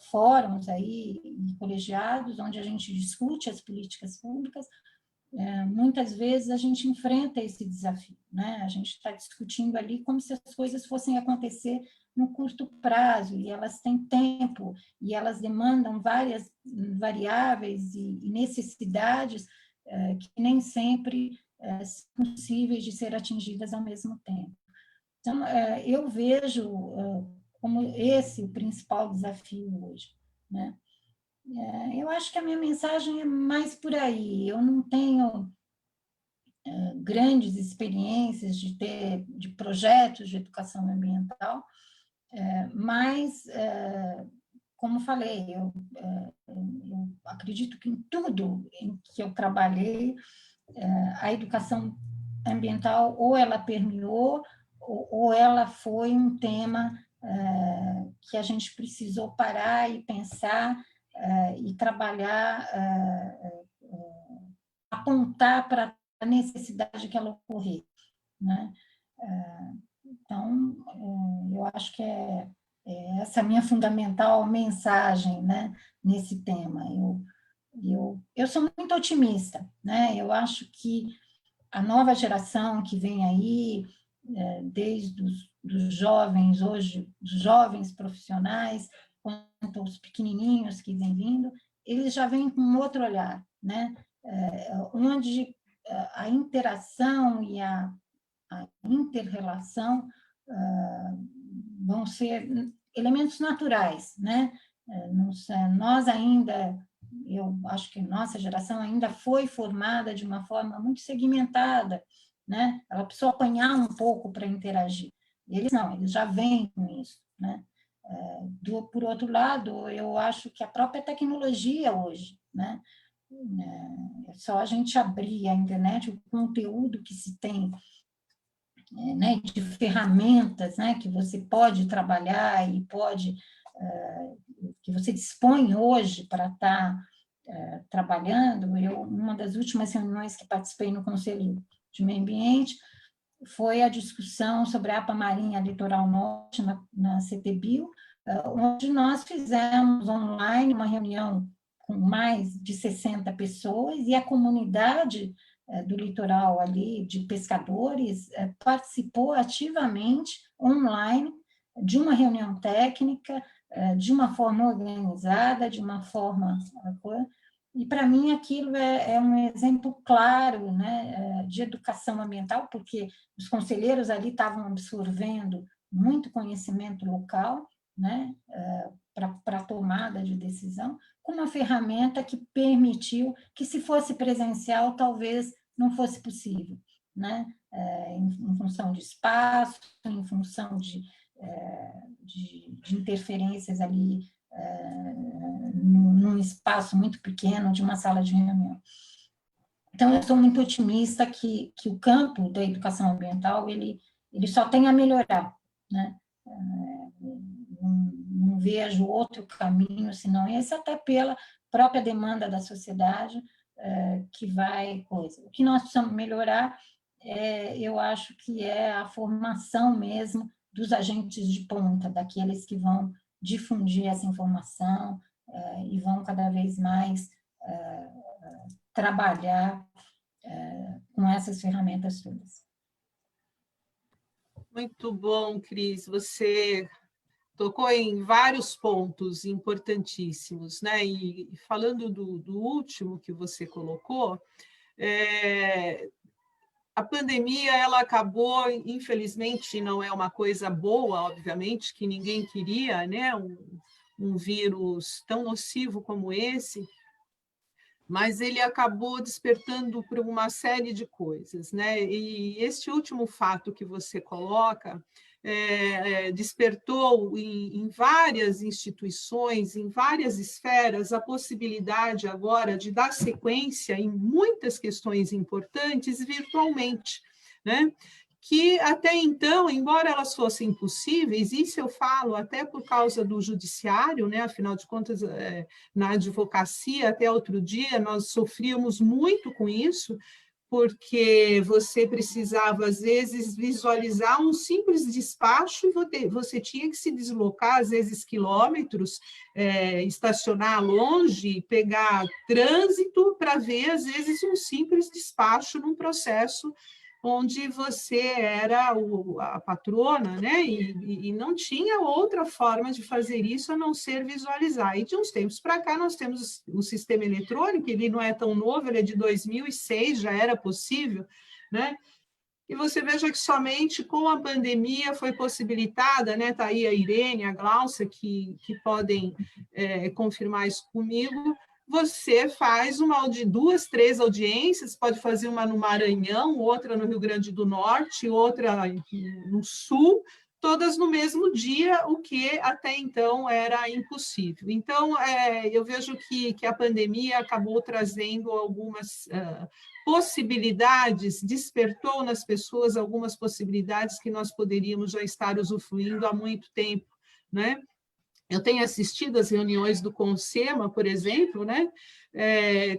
fóruns aí, colegiados, onde a gente discute as políticas públicas, muitas vezes a gente enfrenta esse desafio, né? A gente está discutindo ali como se as coisas fossem acontecer no curto prazo, e elas têm tempo, e elas demandam várias variáveis e necessidades que nem sempre são possíveis de ser atingidas ao mesmo tempo. Então, eu vejo como esse o principal desafio hoje, né? Eu acho que a minha mensagem é mais por aí. Eu não tenho grandes experiências de projetos de educação ambiental, mas, como falei, eu acredito que em tudo em que eu trabalhei, a educação ambiental ou ela permeou ou ela foi um tema que a gente precisou parar e pensar e trabalhar, apontar para a necessidade que ela ocorrer, né? Então, eu acho que é essa a minha fundamental mensagem, né, nesse tema. Eu sou muito otimista, né? Eu acho que a nova geração que vem aí, desde os jovens hoje, os jovens profissionais, quanto aos pequenininhos que vêm vindo, eles já vêm com um outro olhar, né? Onde a interação e a inter-relação vão ser elementos naturais, né? Nós ainda, eu acho que nossa geração ainda foi formada de uma forma muito segmentada, né? Ela precisou apanhar um pouco para interagir. Eles não, eles já vêm com isso, né? Por outro lado, eu acho que a própria tecnologia hoje, né? É só a gente abrir a internet, o conteúdo que se tem, né, de ferramentas, né, que você pode trabalhar e que você dispõe hoje para estar trabalhando. Uma das últimas reuniões que participei no Conselho de Meio Ambiente foi a discussão sobre a APA Marinha Litoral Norte, na CTBio, onde nós fizemos online uma reunião com mais de 60 pessoas, e a comunidade do litoral ali, de pescadores, participou ativamente, online, de uma reunião técnica, de uma forma organizada, de uma forma... E, para mim, aquilo é um exemplo claro, né, de educação ambiental, porque os conselheiros ali estavam absorvendo muito conhecimento local, né, para a tomada de decisão, com uma ferramenta que permitiu que, se fosse presencial, talvez não fosse possível, né, em função de espaço, em função de interferências ali, num espaço muito pequeno de uma sala de reunião. Então, eu sou muito otimista que o campo da educação ambiental ele só tem a melhorar, né? Não vejo outro caminho senão esse, até pela própria demanda da sociedade, que vai coisa. O que nós precisamos melhorar, eu acho que é a formação mesmo dos agentes de ponta, daqueles que vão difundir essa informação e vão cada vez mais trabalhar com essas ferramentas todas. Muito bom, Cris. Você tocou em vários pontos importantíssimos, né? E falando do último que você colocou, a pandemia, ela acabou, infelizmente, não é uma coisa boa, obviamente, que ninguém queria, né? Um vírus tão nocivo como esse, mas ele acabou despertando para uma série de coisas, né? E este último fato que você coloca despertou em várias instituições, em várias esferas, a possibilidade agora de dar sequência em muitas questões importantes virtualmente, né? Que até então, embora elas fossem possíveis, isso eu falo até por causa do judiciário, né? Afinal de contas, na advocacia, até outro dia, nós sofríamos muito com isso, porque você precisava, às vezes, visualizar um simples despacho e você tinha que se deslocar, às vezes, quilômetros, estacionar longe, pegar trânsito para ver, às vezes, um simples despacho num processo onde você era a patrona, né? E não tinha outra forma de fazer isso a não ser visualizar. E de uns tempos para cá nós temos o sistema eletrônico, ele não é tão novo, ele é de 2006, já era possível, né? E você veja que somente com a pandemia foi possibilitada, né? Está aí a Irene, a Glaucia, que podem confirmar isso comigo. Você faz duas, três audiências, pode fazer uma no Maranhão, outra no Rio Grande do Norte, outra no Sul, todas no mesmo dia, o que até então era impossível. Então, eu vejo que a pandemia acabou trazendo algumas possibilidades, despertou nas pessoas algumas possibilidades que nós poderíamos já estar usufruindo há muito tempo, né? Eu tenho assistido às reuniões do CONSEMA, por exemplo, né?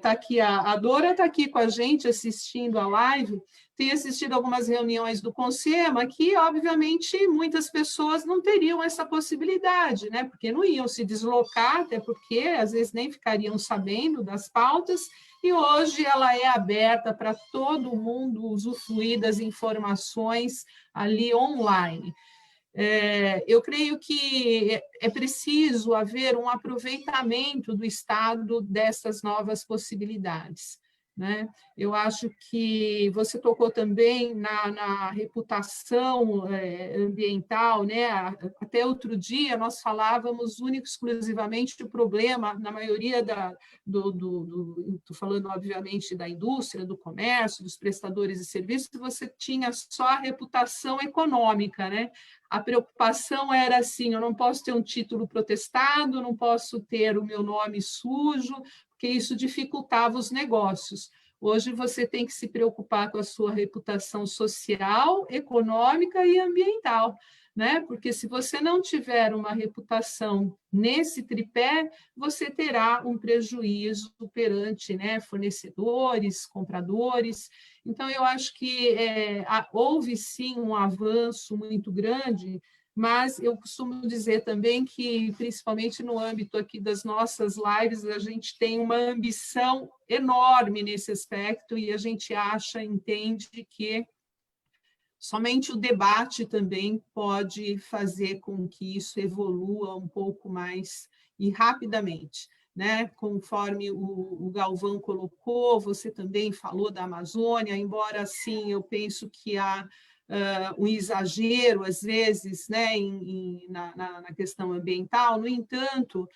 Tá aqui a Dora está aqui com a gente assistindo a live. Tenho assistido algumas reuniões do CONSEMA que, obviamente, muitas pessoas não teriam essa possibilidade, né? Porque não iam se deslocar, até porque às vezes nem ficariam sabendo das pautas, e hoje ela é aberta para todo mundo usufruir das informações ali online. Eu creio que é preciso haver um aproveitamento do Estado dessas novas possibilidades, né? Eu acho que você tocou também na reputação ambiental, né? Até outro dia nós falávamos único e exclusivamente do problema, na maioria estou falando obviamente da indústria, do comércio, dos prestadores de serviços, você tinha só a reputação econômica, né? A preocupação era assim, eu não posso ter um título protestado, não posso ter o meu nome sujo, porque isso dificultava os negócios. Hoje você tem que se preocupar com a sua reputação social, econômica e ambiental, né? Porque se você não tiver uma reputação nesse tripé, você terá um prejuízo perante, né, fornecedores, compradores. Então, eu acho que houve, sim, um avanço muito grande, mas eu costumo dizer também que, principalmente no âmbito aqui das nossas lives, a gente tem uma ambição enorme nesse aspecto e a gente entende que somente o debate também pode fazer com que isso evolua um pouco mais e rapidamente, né? Conforme o Galvão colocou, você também falou da Amazônia, embora, sim, eu penso que há um exagero, às vezes, né, na questão ambiental. No entanto,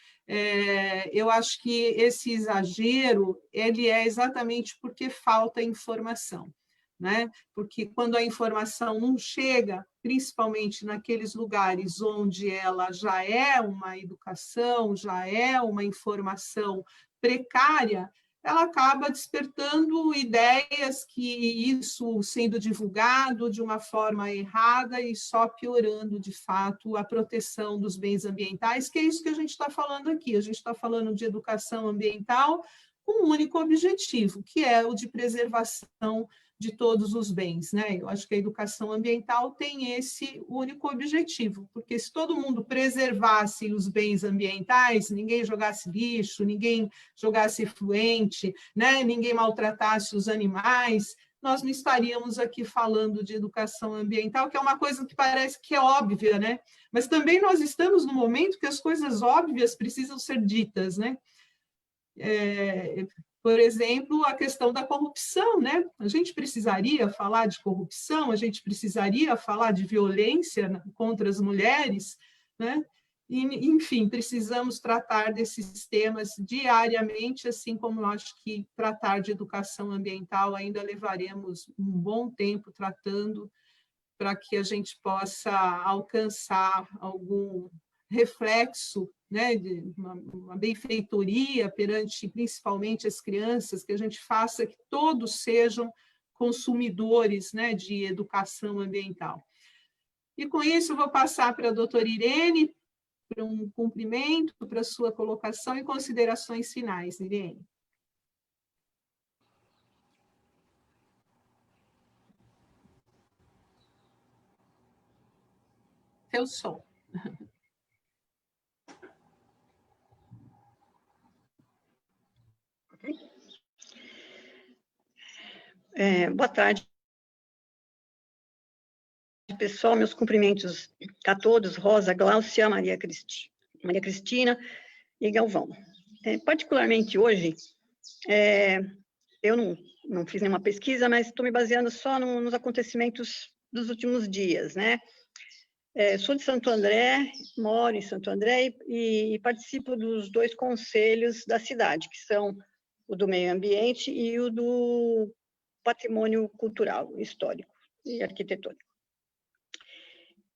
eu acho que esse exagero ele é exatamente porque falta informação, né? Porque quando a informação não chega, principalmente naqueles lugares onde ela já é uma educação, já é uma informação precária, ela acaba despertando ideias que isso sendo divulgado de uma forma errada e só piorando, de fato, a proteção dos bens ambientais, que é isso que a gente está falando aqui. A gente está falando de educação ambiental com um único objetivo, que é o de preservação de todos os bens, né? Eu acho que a educação ambiental tem esse único objetivo, porque se todo mundo preservasse os bens ambientais, ninguém jogasse lixo, ninguém jogasse efluente, né? Ninguém maltratasse os animais, nós não estaríamos aqui falando de educação ambiental, que é uma coisa que parece que é óbvia, né? Mas também nós estamos no momento que as coisas óbvias precisam ser ditas, né? Por exemplo, a questão da corrupção, né? A gente precisaria falar de corrupção, a gente precisaria falar de violência contra as mulheres, né? E, enfim, precisamos tratar desses temas diariamente, assim como eu acho que tratar de educação ambiental ainda levaremos um bom tempo tratando, para que a gente possa alcançar algum reflexo, né, de uma benfeitoria perante principalmente as crianças, que a gente faça que todos sejam consumidores, né, de educação ambiental. E com isso eu vou passar para a doutora Irene, para um cumprimento, para a sua colocação e considerações finais, Irene. Seu som. Boa tarde, pessoal. Meus cumprimentos a todos, Rosa, Gláucia, Maria Cristina e Galvão. Particularmente hoje, eu não fiz nenhuma pesquisa, mas estou me baseando só nos acontecimentos dos últimos dias, né? Sou de Santo André, moro em Santo André e participo dos 2 conselhos da cidade, que são o do meio ambiente e o do patrimônio cultural, histórico e arquitetônico.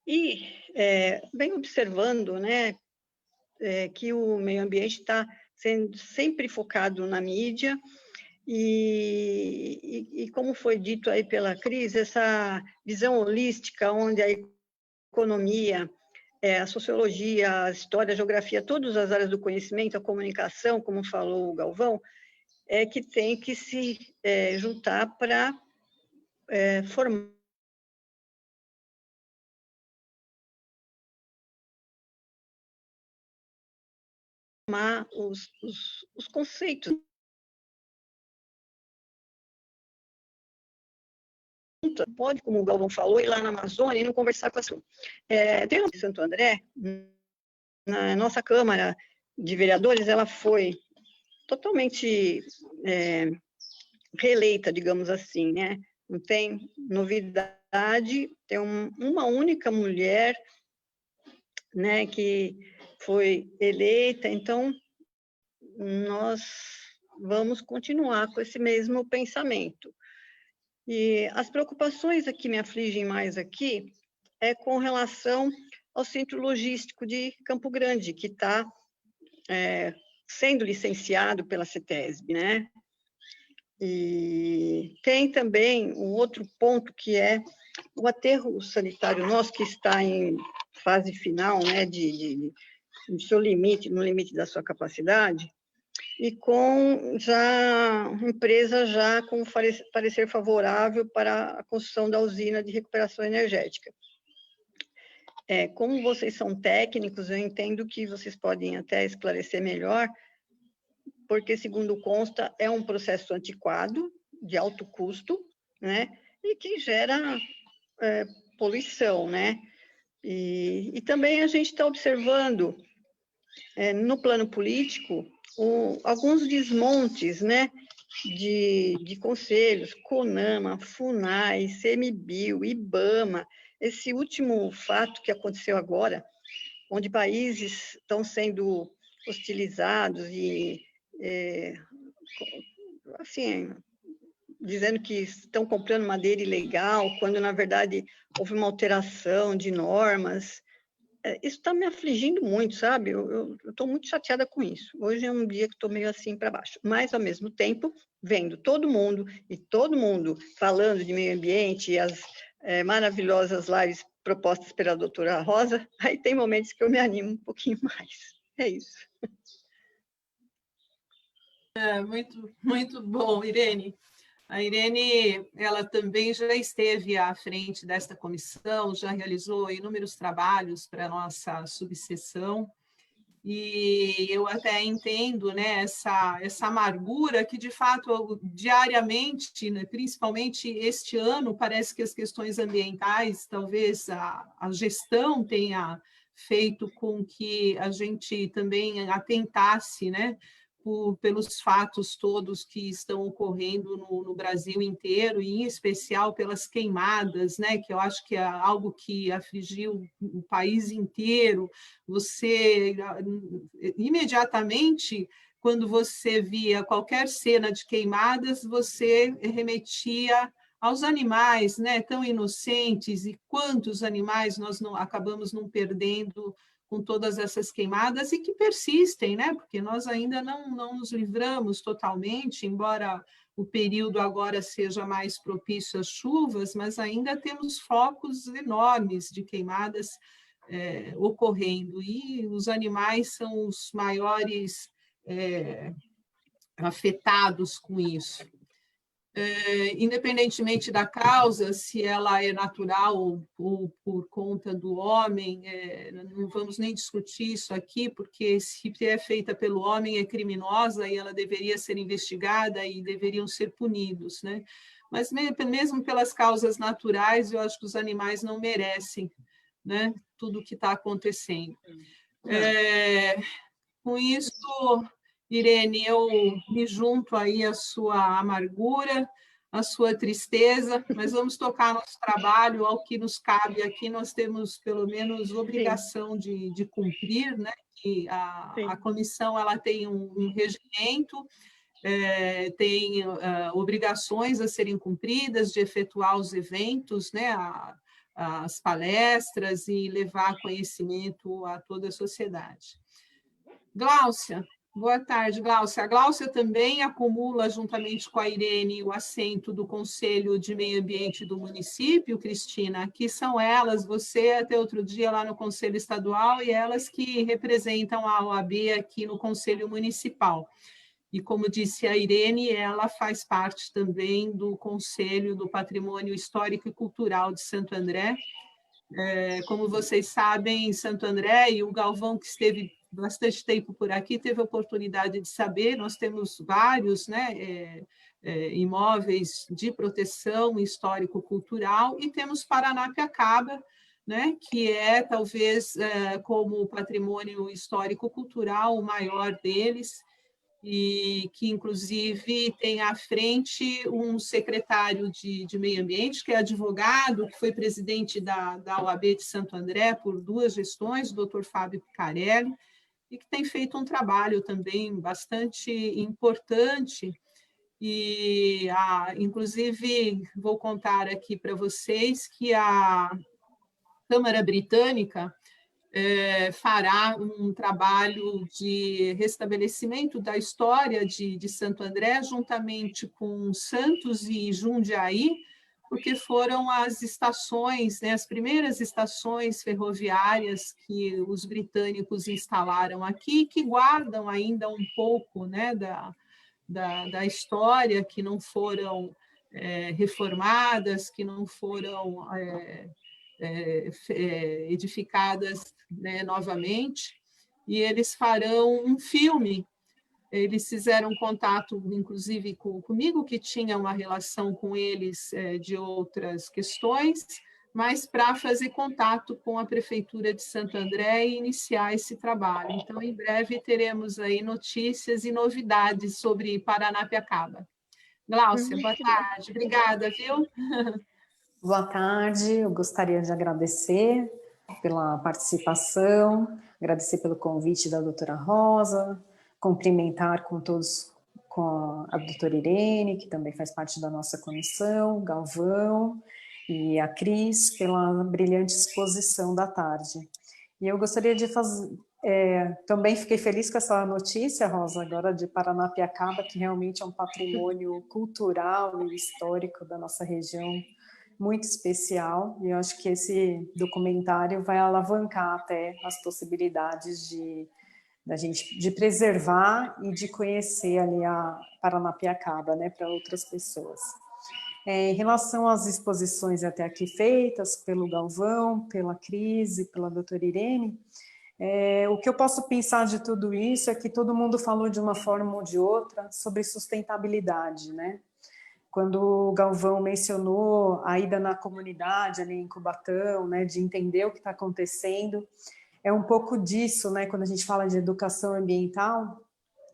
E venho observando, né, que o meio ambiente está sendo sempre focado na mídia e como foi dito aí pela Cris, essa visão holística, onde a economia, a sociologia, a história, a geografia, todas as áreas do conhecimento, a comunicação, como falou o Galvão, que tem que se juntar para formar os conceitos. Pode, como o Galvão falou, ir lá na Amazônia e não conversar com a sua. Tem em Santo André, na nossa Câmara de Vereadores, ela foi totalmente reeleita, digamos assim, né? Não tem novidade, tem uma única mulher, né, que foi eleita, então nós vamos continuar com esse mesmo pensamento. E as preocupações que me afligem mais aqui é com relação ao centro logístico de Campo Grande, que está sendo licenciado pela CETESB, né? E tem também um outro ponto que é o aterro sanitário nosso, que está em fase final, né, no seu limite, no limite da sua capacidade, e com já empresa já com parecer favorável para a construção da usina de recuperação energética. Como vocês são técnicos, eu entendo que vocês podem até esclarecer melhor, porque, segundo consta, é um processo antiquado, de alto custo, né, e que gera poluição, né? E também a gente está observando, no plano político, alguns desmontes, né, de conselhos, CONAMA, FUNAI, CMBio, IBAMA. Esse último fato que aconteceu agora, onde países estão sendo hostilizados e, assim, dizendo que estão comprando madeira ilegal, quando, na verdade, houve uma alteração de normas. Isso está me afligindo muito, sabe? Eu estou muito chateada com isso. Hoje é um dia que estou meio assim para baixo. Mas, ao mesmo tempo, vendo todo mundo falando de meio ambiente e as maravilhosas lives propostas pela doutora Rosa, aí tem momentos que eu me animo um pouquinho mais. É isso. Muito, muito bom, Irene. A Irene, ela também já esteve à frente desta comissão, já realizou inúmeros trabalhos para a nossa subseção, e eu até entendo, né, essa amargura que, de fato, diariamente, né, principalmente este ano, parece que as questões ambientais, talvez a gestão tenha feito com que a gente também atentasse, né, pelos fatos todos que estão ocorrendo no Brasil inteiro, e em especial pelas queimadas, né, que eu acho que é algo que afligiu o país inteiro. Você, imediatamente, quando você via qualquer cena de queimadas, você remetia aos animais, né, tão inocentes, e quantos animais nós não acabamos não perdendo com todas essas queimadas, e que persistem, né? Porque nós ainda não nos livramos totalmente, embora o período agora seja mais propício às chuvas, mas ainda temos focos enormes de queimadas ocorrendo, e os animais são os maiores afetados com isso. Independentemente da causa, se ela é natural ou por conta do homem, não vamos nem discutir isso aqui, porque se é feita pelo homem é criminosa e ela deveria ser investigada e deveriam ser punidos, né? Mas mesmo pelas causas naturais, eu acho que os animais não merecem, né, tudo o que está acontecendo. Com isso, Irene, eu me junto aí à sua amargura, à sua tristeza, mas vamos tocar nosso trabalho ao que nos cabe aqui. Nós temos, pelo menos, obrigação de cumprir, né? E a comissão ela tem um regimento, tem obrigações a serem cumpridas, de efetuar os eventos, né? As palestras e levar conhecimento a toda a sociedade. Gláucia, boa tarde, Gláucia. A Gláucia também acumula, juntamente com a Irene, o assento do Conselho de Meio Ambiente do município, Cristina, que são elas, você até outro dia lá no Conselho Estadual, e elas que representam a OAB aqui no Conselho Municipal. E, como disse a Irene, ela faz parte também do Conselho do Patrimônio Histórico e Cultural de Santo André. Como vocês sabem, Santo André, e o Galvão, que esteve bastante tempo por aqui, teve a oportunidade de saber, nós temos vários, né, imóveis de proteção histórico-cultural, e temos Paranapiacaba, né, que é talvez como patrimônio histórico-cultural o maior deles, e que, inclusive, tem à frente um secretário de Meio Ambiente, que é advogado, que foi presidente da OAB de Santo André por 2 gestões, o doutor Fábio Picarelli, e que tem feito um trabalho também bastante importante. E, inclusive, vou contar aqui para vocês que a Câmara Britânica fará um trabalho de restabelecimento da história de Santo André, juntamente com Santos e Jundiaí, porque foram as estações, né, as primeiras estações ferroviárias que os britânicos instalaram aqui, que guardam ainda um pouco, né, da história, que não foram reformadas, que não foram edificadas, né, novamente, e eles farão um filme. Eles fizeram contato, inclusive, comigo, que tinha uma relação com eles de outras questões, mas para fazer contato com a Prefeitura de Santo André e iniciar esse trabalho. Então, em breve, teremos aí notícias e novidades sobre Paranapiacaba. Gláucia, boa tarde. Obrigada, viu? Boa tarde, eu gostaria de agradecer pela participação, agradecer pelo convite da doutora Rosa, cumprimentar com todos, com a doutora Irene, que também faz parte da nossa comissão, Galvão e a Cris, pela brilhante exposição da tarde. E eu gostaria de fazer... também fiquei feliz com essa notícia, Rosa, agora de Paranapiacaba, que realmente é um patrimônio cultural e histórico da nossa região, muito especial, e eu acho que esse documentário vai alavancar até as possibilidades de preservar e de conhecer ali a Paranapiacaba, né, para outras pessoas. Em relação às exposições até aqui feitas pelo Galvão, pela Cris e pela doutora Irene, O que eu posso pensar de tudo isso é que todo mundo falou de uma forma ou de outra sobre sustentabilidade, né? Quando o Galvão mencionou a ida na comunidade, ali em Cubatão, né, de entender o que está acontecendo, é um pouco disso, né? Quando a gente fala de educação ambiental,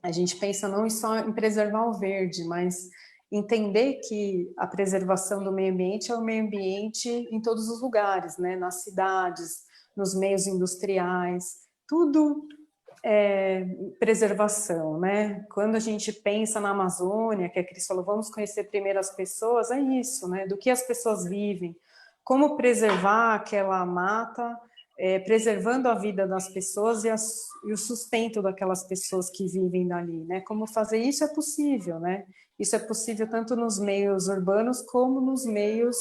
a gente pensa não só em preservar o verde, mas entender que a preservação do meio ambiente é o meio ambiente em todos os lugares, né? Nas cidades, nos meios industriais, tudo é preservação, né? Quando a gente pensa na Amazônia, que a Cris falou, vamos conhecer primeiro as pessoas, é isso, né? Do que as pessoas vivem, como preservar aquela mata, preservando a vida das pessoas e o sustento daquelas pessoas que vivem dali, né? Como fazer isso é possível, né? Isso é possível tanto nos meios urbanos como nos meios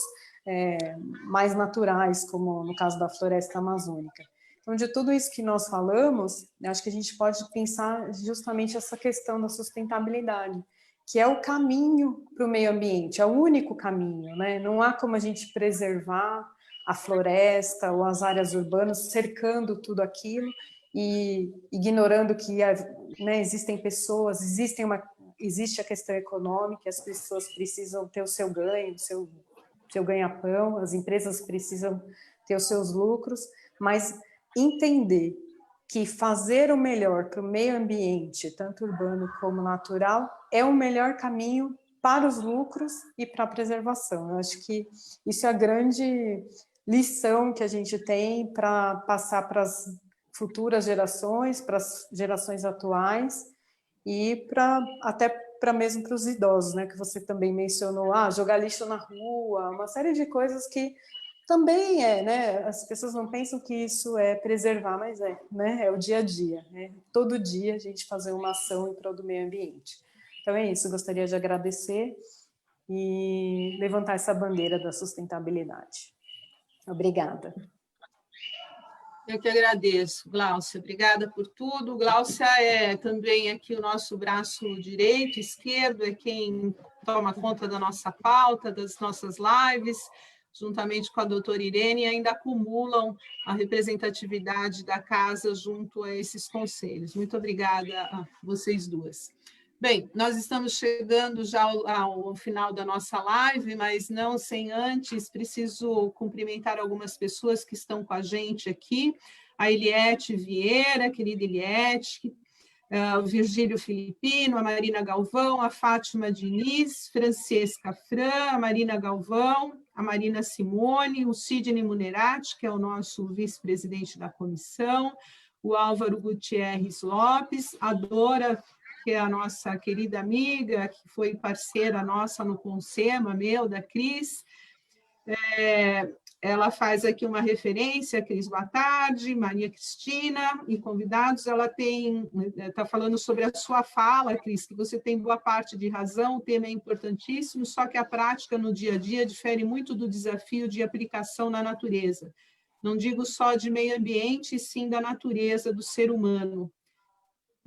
mais naturais, como no caso da floresta amazônica. Então, de tudo isso que nós falamos, acho que a gente pode pensar justamente essa questão da sustentabilidade, que é o caminho para o meio ambiente, é o único caminho, né? Não há como a gente preservar a floresta ou as áreas urbanas, cercando tudo aquilo e ignorando que né, existem pessoas, existe a questão econômica, as pessoas precisam ter o seu ganho, o seu ganha-pão, as empresas precisam ter os seus lucros, mas entender que fazer o melhor para o meio ambiente, tanto urbano como natural, é o melhor caminho para os lucros e para a preservação. Eu acho que isso é a grande lição que a gente tem para passar para as futuras gerações, para as gerações atuais e até para mesmo para os idosos, né, que você também mencionou, jogar lixo na rua, uma série de coisas que também né, as pessoas não pensam que isso é preservar, mas né, é o dia a dia, né, todo dia a gente fazer uma ação em prol do meio ambiente. Então é isso, gostaria de agradecer e levantar essa bandeira da sustentabilidade. Obrigada. Eu que agradeço, Gláucia. Obrigada por tudo. Gláucia é também aqui o nosso braço direito, esquerdo, é quem toma conta da nossa pauta, das nossas lives, juntamente com a doutora Irene, e ainda acumulam a representatividade da casa junto a esses conselhos. Muito obrigada a vocês duas. Bem, nós estamos chegando já ao final da nossa live, mas não sem antes, preciso cumprimentar algumas pessoas que estão com a gente aqui, a Eliette Vieira, a querida Eliette, o Virgílio Filipino, a Marina Galvão, a Fátima Diniz, Francesca Fran, a Marina Galvão, a Marina Simone, o Sidney Munerati, que é o nosso vice-presidente da comissão, o Álvaro Gutierrez Lopes, a Dora, que é a nossa querida amiga, que foi parceira nossa no Consema, da Cris. Ela faz aqui uma referência, Cris, boa tarde, Maria Cristina e convidados. Ela está falando sobre a sua fala, Cris, que você tem boa parte de razão, o tema é importantíssimo, só que a prática no dia a dia difere muito do desafio de aplicação na natureza. Não digo só de meio ambiente, e sim da natureza do ser humano.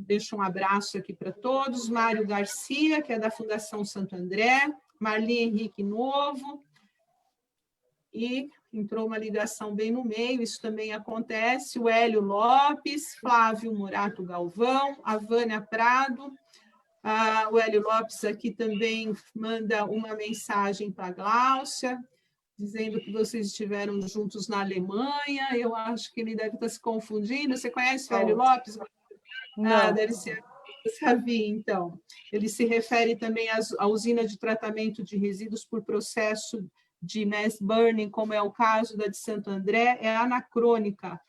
Deixo um abraço aqui para todos. Mário Garcia, que é da Fundação Santo André, Marli Henrique Novo, e entrou uma ligação bem no meio, isso também acontece, o Hélio Lopes, Flávio Murato Galvão, a Vânia Prado, o Hélio Lopes aqui também manda uma mensagem para a Gláucia, dizendo que vocês estiveram juntos na Alemanha, eu acho que ele deve estar se confundindo. Você conhece o Hélio Lopes? Não. Deve ser Savi, então. Ele se refere também à usina de tratamento de resíduos por processo de mass burning, como é o caso da de Santo André, é anacrônica.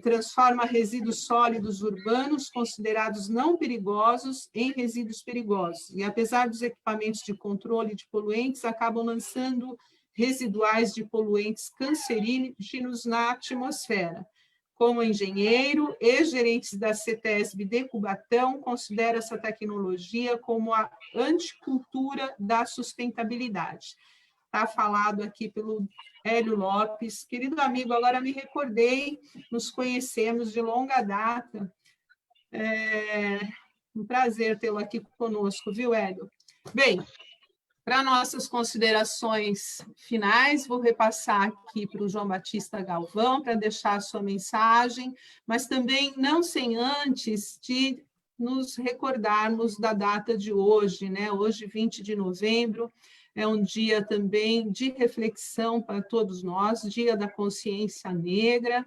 Transforma resíduos sólidos urbanos considerados não perigosos em resíduos perigosos. E, apesar dos equipamentos de controle de poluentes, acabam lançando residuais de poluentes cancerígenos na atmosfera. Como engenheiro e gerente da CETESB de Cubatão, considero essa tecnologia como a anticultura da sustentabilidade. Está falado aqui pelo Hélio Lopes. Querido amigo, agora me recordei, nos conhecemos de longa data. Um prazer tê-lo aqui conosco, viu, Hélio? Bem, Para nossas considerações finais, vou repassar aqui para o João Batista Galvão, para deixar a sua mensagem, mas também não sem antes de nos recordarmos da data de hoje, né? Hoje, 20 de novembro, é um dia também de reflexão para todos nós, Dia da Consciência Negra,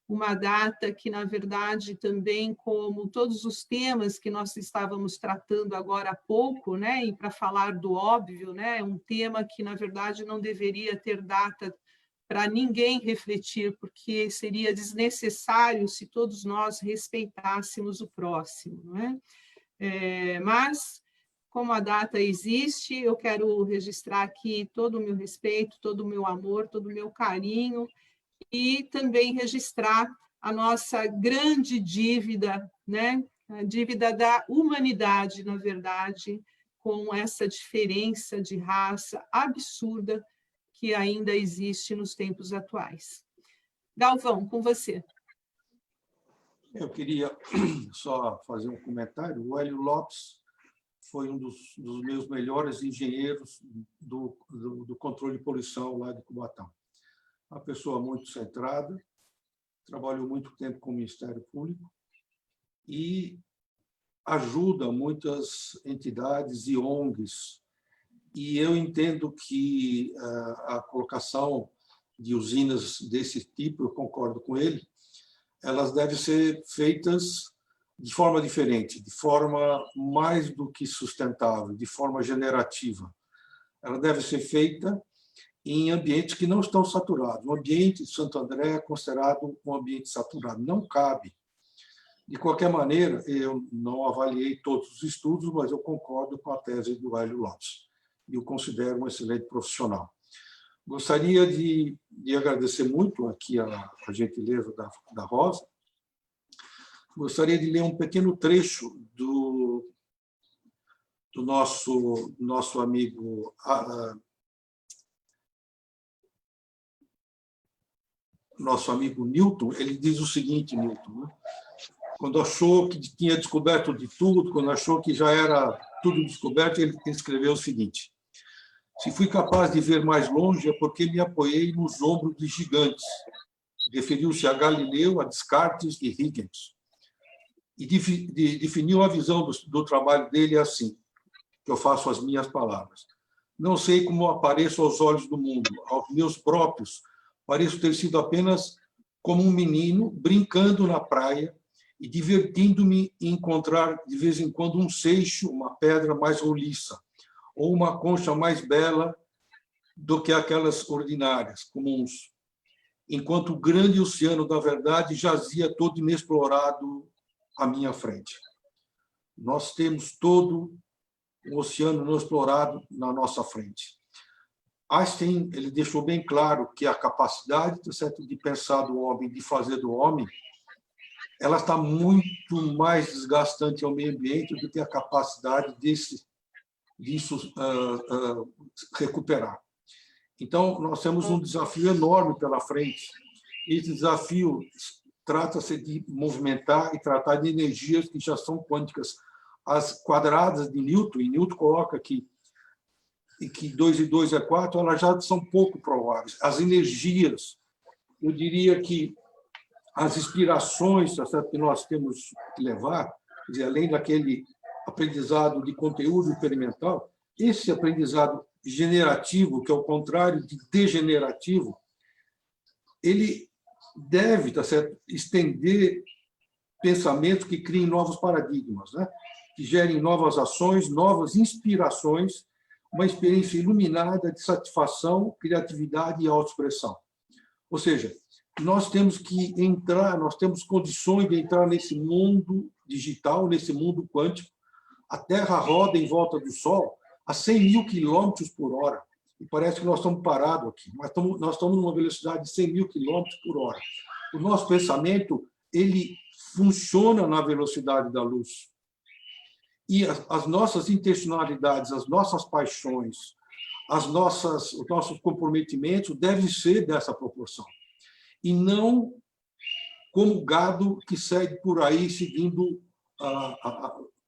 uma data que, na verdade, também, como todos os temas que nós estávamos tratando agora há pouco, né, e para falar do óbvio, né, é um tema que, na verdade, não deveria ter data para ninguém refletir, porque seria desnecessário se todos nós respeitássemos o próximo, não é? Mas, como a data existe, eu quero registrar aqui todo o meu respeito, todo o meu amor, todo o meu carinho, e também registrar a nossa grande dívida, né? A dívida da humanidade, na verdade, com essa diferença de raça absurda que ainda existe nos tempos atuais. Galvão, com você. Eu queria só fazer um comentário. O Hélio Lopes foi um dos meus melhores engenheiros do controle de poluição lá de Cubatão. Uma pessoa muito centrada, trabalhou muito tempo com o Ministério Público e ajuda muitas entidades e ONGs. E eu entendo que a colocação de usinas desse tipo, eu concordo com ele, elas devem ser feitas de forma diferente, de forma mais do que sustentável, de forma generativa. Ela deve ser feita em ambientes que não estão saturados. O ambiente de Santo André é considerado um ambiente saturado, não cabe. De qualquer maneira, eu não avaliei todos os estudos, mas eu concordo com a tese do Hélio Lopes e o considero um excelente profissional. Gostaria de agradecer muito aqui a gentileza da Rosa. Gostaria de ler um pequeno trecho do nosso amigo Newton. Ele diz o seguinte, Newton, né? Quando achou que tinha descoberto de tudo, quando achou que já era tudo descoberto, ele escreveu o seguinte: se fui capaz de ver mais longe é porque me apoiei nos ombros de gigantes. Referiu-se a Galileu, a Descartes e Huygens. E definiu a visão do trabalho dele assim, que eu faço as minhas palavras. Não sei como apareço aos olhos do mundo, aos meus próprios, pareço ter sido apenas como um menino brincando na praia e divertindo-me em encontrar, de vez em quando, um seixo, uma pedra mais roliça, ou uma concha mais bela do que aquelas ordinárias, comuns, enquanto o grande oceano da verdade jazia todo inexplorado à minha frente. Nós temos todo o oceano não explorado na nossa frente. Einstein, ele deixou bem claro que a capacidade, certo, de pensar do homem, de fazer do homem, ela está muito mais desgastante ao meio ambiente do que a capacidade disso recuperar. Então, nós temos um desafio enorme pela frente. Esse desafio trata-se de movimentar e tratar de energias que já são quânticas. As quadradas de Newton, e Newton coloca que 2 e 2 é 4, elas já são pouco prováveis. As energias, eu diria que as inspirações que nós temos que levar, quer dizer, além daquele aprendizado de conteúdo experimental, esse aprendizado generativo, que é o contrário de degenerativo, ele deve, tá certo, estender pensamentos que criem novos paradigmas, né? Que gerem novas ações, novas inspirações, uma experiência iluminada de satisfação, criatividade e autoexpressão. Ou seja, nós temos que entrar, nós temos condições de entrar nesse mundo digital, nesse mundo quântico. A Terra roda em volta do Sol a 100.000 quilômetros por hora. E parece que nós estamos parados aqui, mas nós estamos numa velocidade de 100.000 quilômetros por hora. O nosso pensamento, ele funciona na velocidade da luz. E as nossas intencionalidades, as nossas paixões, os nossos comprometimentos devem ser dessa proporção. E não como gado que segue por aí seguindo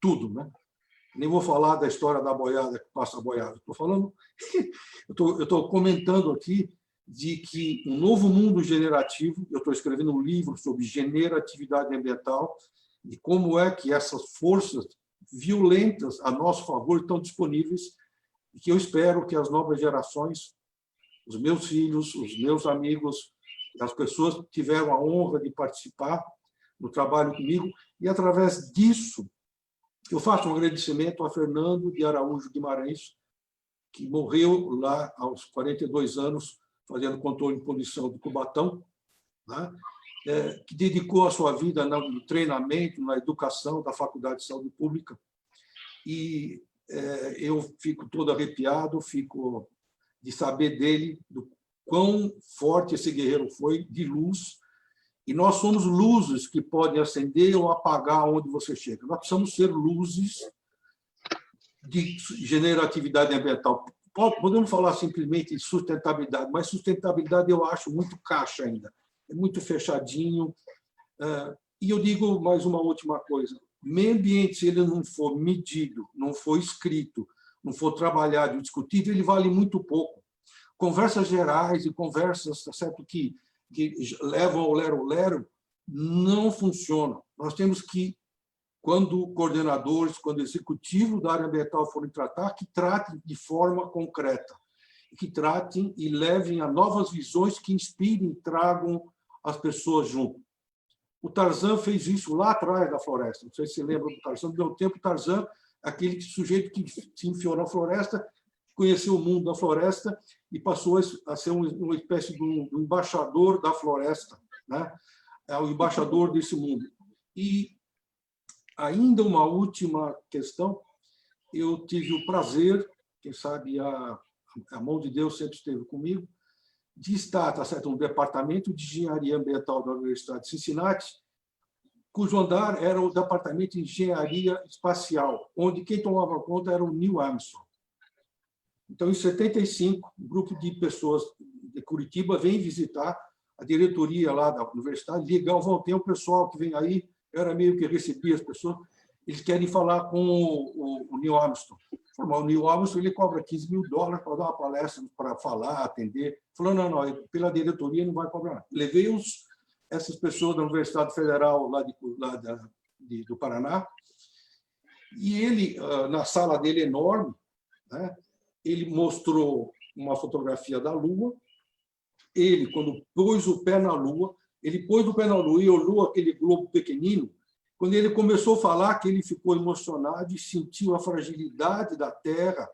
tudo, né? Nem vou falar da história da boiada que passa a boiada. Estou falando, eu estou comentando aqui de que um novo mundo generativo, eu estou escrevendo um livro sobre generatividade ambiental, e como é que essas forças violentas a nosso favor estão disponíveis, e que eu espero que as novas gerações, os meus filhos, os meus amigos, as pessoas que tiveram a honra de participar no trabalho comigo, e através disso eu faço um agradecimento a Fernando de Araújo Guimarães, que morreu lá aos 42 anos, fazendo controle de poluição do Cubatão, né? Que dedicou a sua vida no treinamento, na educação da Faculdade de Saúde Pública. E eu fico todo arrepiado, fico de saber dele, do quão forte esse guerreiro foi, de luz. E nós somos luzes que podem acender ou apagar onde você chega. Nós precisamos ser luzes de generatividade ambiental. Podemos falar simplesmente de sustentabilidade, mas sustentabilidade eu acho muito caixa ainda, é muito fechadinho. E eu digo mais uma última coisa: meio ambiente, se ele não for medido, não for escrito, não for trabalhado e discutido, ele vale muito pouco. Conversas gerais e conversas, tá certo, que levam ao lero-lero, não funcionam. Nós temos que, quando coordenadores, quando executivos da área ambiental forem tratar, que tratem de forma concreta, que tratem e levem a novas visões que inspirem e tragam as pessoas junto. O Tarzan fez isso lá atrás da floresta. Não sei se você lembra do Tarzan. No meu tempo, o Tarzan, aquele sujeito que se enfiou na floresta, conheceu o mundo da floresta e passou a ser uma espécie de um embaixador da floresta, né? É o embaixador desse mundo. E ainda uma última questão, eu tive o prazer, quem sabe a mão de Deus sempre esteve comigo, de estar, tá certo, um departamento de engenharia ambiental da Universidade de Cincinnati, cujo andar era o departamento de engenharia espacial, onde quem tomava conta era o Neil Armstrong. Então, em 75, um grupo de pessoas de Curitiba vem visitar a diretoria lá da universidade, ligar, tem o pessoal que vem aí, eu era meio que recebia as pessoas, eles querem falar com o Neil Armstrong. O Neil Armstrong ele cobra $15 mil para dar uma palestra, para falar, atender. Falou, não, pela diretoria não vai cobrar nada. Levei essas pessoas da Universidade Federal lá do Paraná, e ele, na sala dele enorme, né, ele mostrou uma fotografia da Lua. Ele, quando pôs o pé na Lua, ele pôs o pé na Lua e olhou aquele globo pequenino. Quando ele começou a falar que ele ficou emocionado e sentiu a fragilidade da Terra,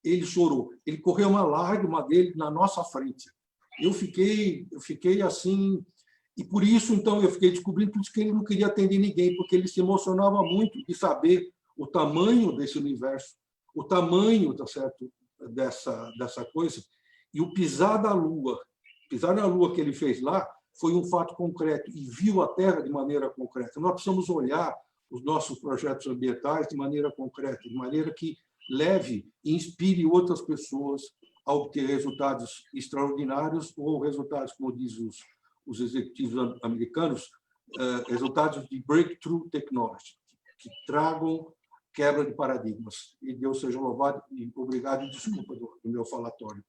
ele chorou. Ele correu uma lágrima dele na nossa frente. Eu fiquei assim, e por isso, então, eu fiquei descobrindo que ele não queria atender ninguém, porque ele se emocionava muito de saber o tamanho desse universo, o tamanho, tá certo, dessa coisa. E o pisar na Lua que ele fez lá, foi um fato concreto e viu a Terra de maneira concreta. Nós precisamos olhar os nossos projetos ambientais de maneira concreta, de maneira que leve e inspire outras pessoas a obter resultados extraordinários ou resultados, como dizem os executivos americanos, resultados de breakthrough technology, que tragam quebra de paradigmas. E Deus seja louvado e obrigado e desculpa do meu falatório.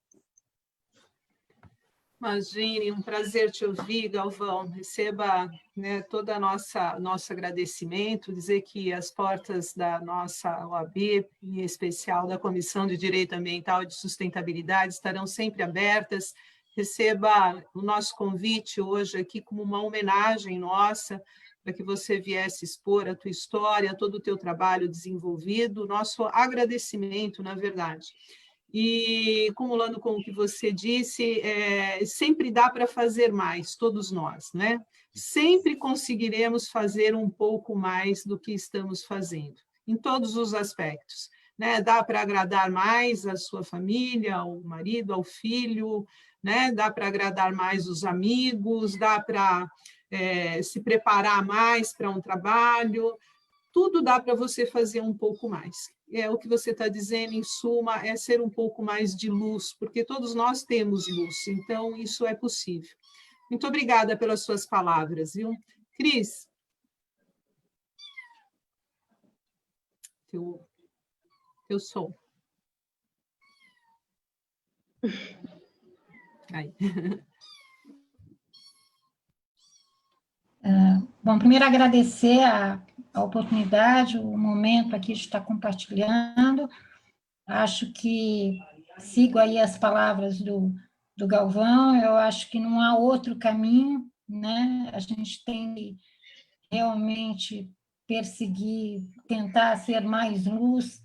Imagine, um prazer te ouvir, Galvão. Receba, né, todo nosso agradecimento, dizer que as portas da nossa OAB, em especial da Comissão de Direito Ambiental e de Sustentabilidade, estarão sempre abertas. Receba o nosso convite hoje aqui como uma homenagem nossa, para que você viesse expor a tua história, todo o teu trabalho desenvolvido, nosso agradecimento, na verdade. E, acumulando com o que você disse, sempre dá para fazer mais, todos nós, né? Sempre conseguiremos fazer um pouco mais do que estamos fazendo, em todos os aspectos, né? Dá para agradar mais a sua família, ao marido, ao filho, né? Dá para agradar mais os amigos, dá para se preparar mais para um trabalho, tudo dá para você fazer um pouco mais. O que você está dizendo, em suma, é ser um pouco mais de luz, porque todos nós temos luz, então isso é possível. Muito obrigada pelas suas palavras, viu? Cris? teu som. Aí. Bom, primeiro agradecer a oportunidade, o momento aqui de estar compartilhando. Acho que sigo aí as palavras do Galvão, eu acho que não há outro caminho, né? A gente tem que realmente perseguir, tentar ser mais luz,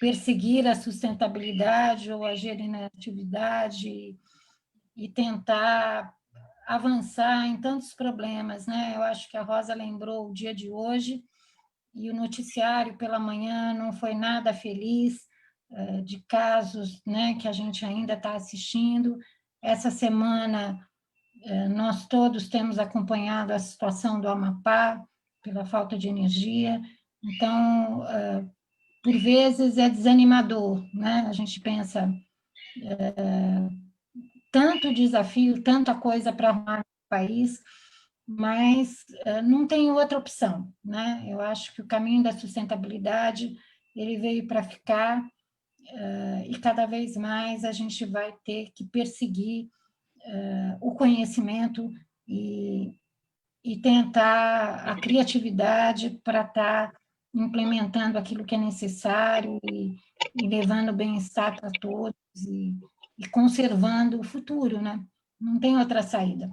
perseguir a sustentabilidade ou a gerenciatividade e tentar avançar em tantos problemas, né? Eu acho que a Rosa lembrou o dia de hoje e o noticiário pela manhã não foi nada feliz, de casos, né, que a gente ainda está assistindo. Essa semana, nós todos temos acompanhado a situação do Amapá, pela falta de energia. Então, por vezes é desanimador, né? A gente pensa, tanto desafio, tanta coisa para arrumar no país, mas não tem outra opção, né? Eu acho que o caminho da sustentabilidade, ele veio para ficar, e cada vez mais a gente vai ter que perseguir o conhecimento e tentar a criatividade para estar implementando aquilo que é necessário e levando bem-estar para todos e conservando o futuro, né? Não tem outra saída.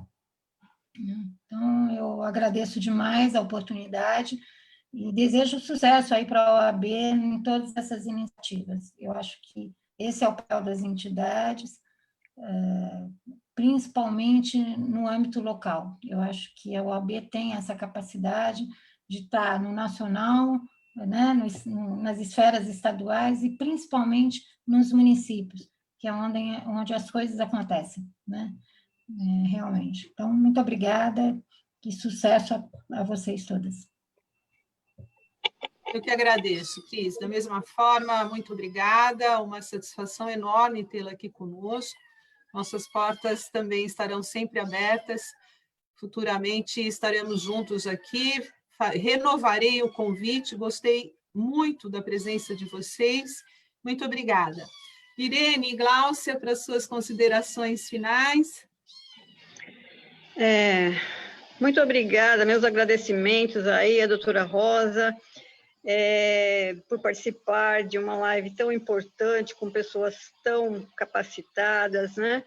Então, eu agradeço demais a oportunidade e desejo sucesso aí para a OAB em todas essas iniciativas. Eu acho que esse é o papel das entidades, principalmente no âmbito local. Eu acho que a OAB tem essa capacidade de estar no nacional, né, nas esferas estaduais e principalmente nos municípios, que é onde as coisas acontecem, né? Realmente. Então, muito obrigada e sucesso a vocês todas. Eu que agradeço, Cris. Da mesma forma, muito obrigada, uma satisfação enorme tê-la aqui conosco. Nossas portas também estarão sempre abertas. Futuramente estaremos juntos aqui. Renovarei o convite, gostei muito da presença de vocês. Muito obrigada. Irene e Gláucia, para suas considerações finais. Muito obrigada, meus agradecimentos aí à doutora Rosa, por participar de uma live tão importante, com pessoas tão capacitadas, né?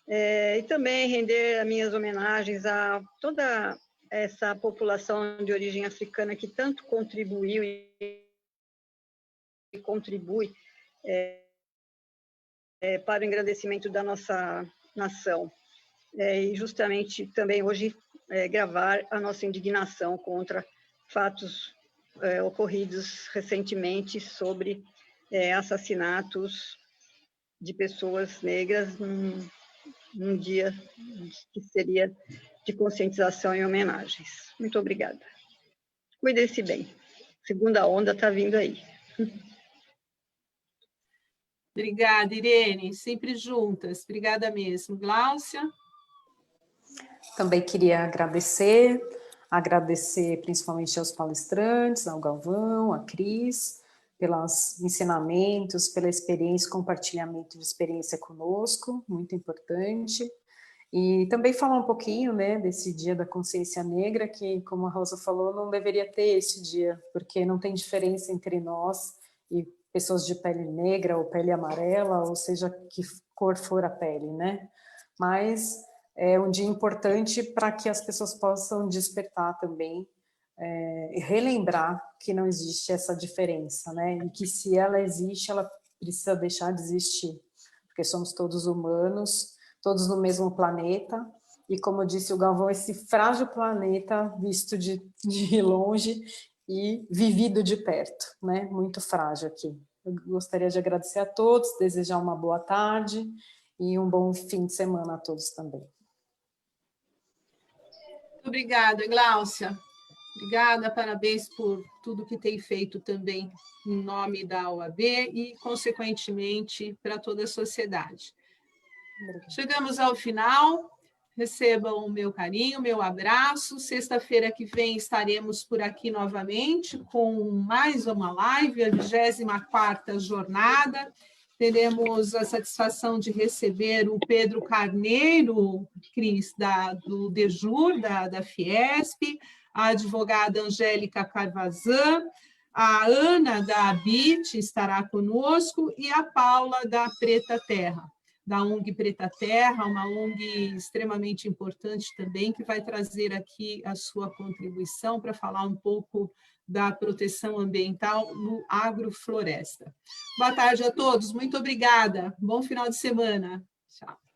E também render as minhas homenagens a toda essa população de origem africana que tanto contribuiu e contribui para o engrandecimento da nossa nação. E justamente também hoje gravar a nossa indignação contra fatos ocorridos recentemente sobre assassinatos de pessoas negras num dia que seria de conscientização e homenagens. Muito obrigada. Cuide-se bem. Segunda onda está vindo aí. Obrigada, Irene. Sempre juntas. Obrigada mesmo. Gláucia? Também queria agradecer principalmente aos palestrantes, ao Galvão, à Cris, pelos ensinamentos, pela experiência, compartilhamento de experiência conosco, muito importante. E também falar um pouquinho, né, desse Dia da Consciência Negra, que, como a Rosa falou, não deveria ter esse dia, porque não tem diferença entre nós e pessoas de pele negra ou pele amarela, ou seja, que cor for a pele, né? Mas é um dia importante para que as pessoas possam despertar também, e relembrar que não existe essa diferença, né? E que se ela existe, ela precisa deixar de existir, porque somos todos humanos, todos no mesmo planeta, e como disse o Galvão, esse frágil planeta visto de longe e vivido de perto, né? Muito frágil aqui. Eu gostaria de agradecer a todos, desejar uma boa tarde e um bom fim de semana a todos também. Muito obrigada, Gláucia. Obrigada, parabéns por tudo que tem feito também em nome da OAB e, consequentemente, para toda a sociedade. Chegamos ao final. Recebam o meu carinho, o meu abraço. Sexta-feira que vem estaremos por aqui novamente com mais uma live, a 24ª jornada. Teremos a satisfação de receber o Pedro Carneiro, Cris, do DEJUR, da Fiesp, a advogada Angélica Carvazan, a Ana, da ABIT, estará conosco, e a Paula, da Preta Terra, da ONG Preta Terra, uma ONG extremamente importante também, que vai trazer aqui a sua contribuição para falar um pouco da proteção ambiental no agrofloresta. Boa tarde a todos, muito obrigada. Bom final de semana. Tchau.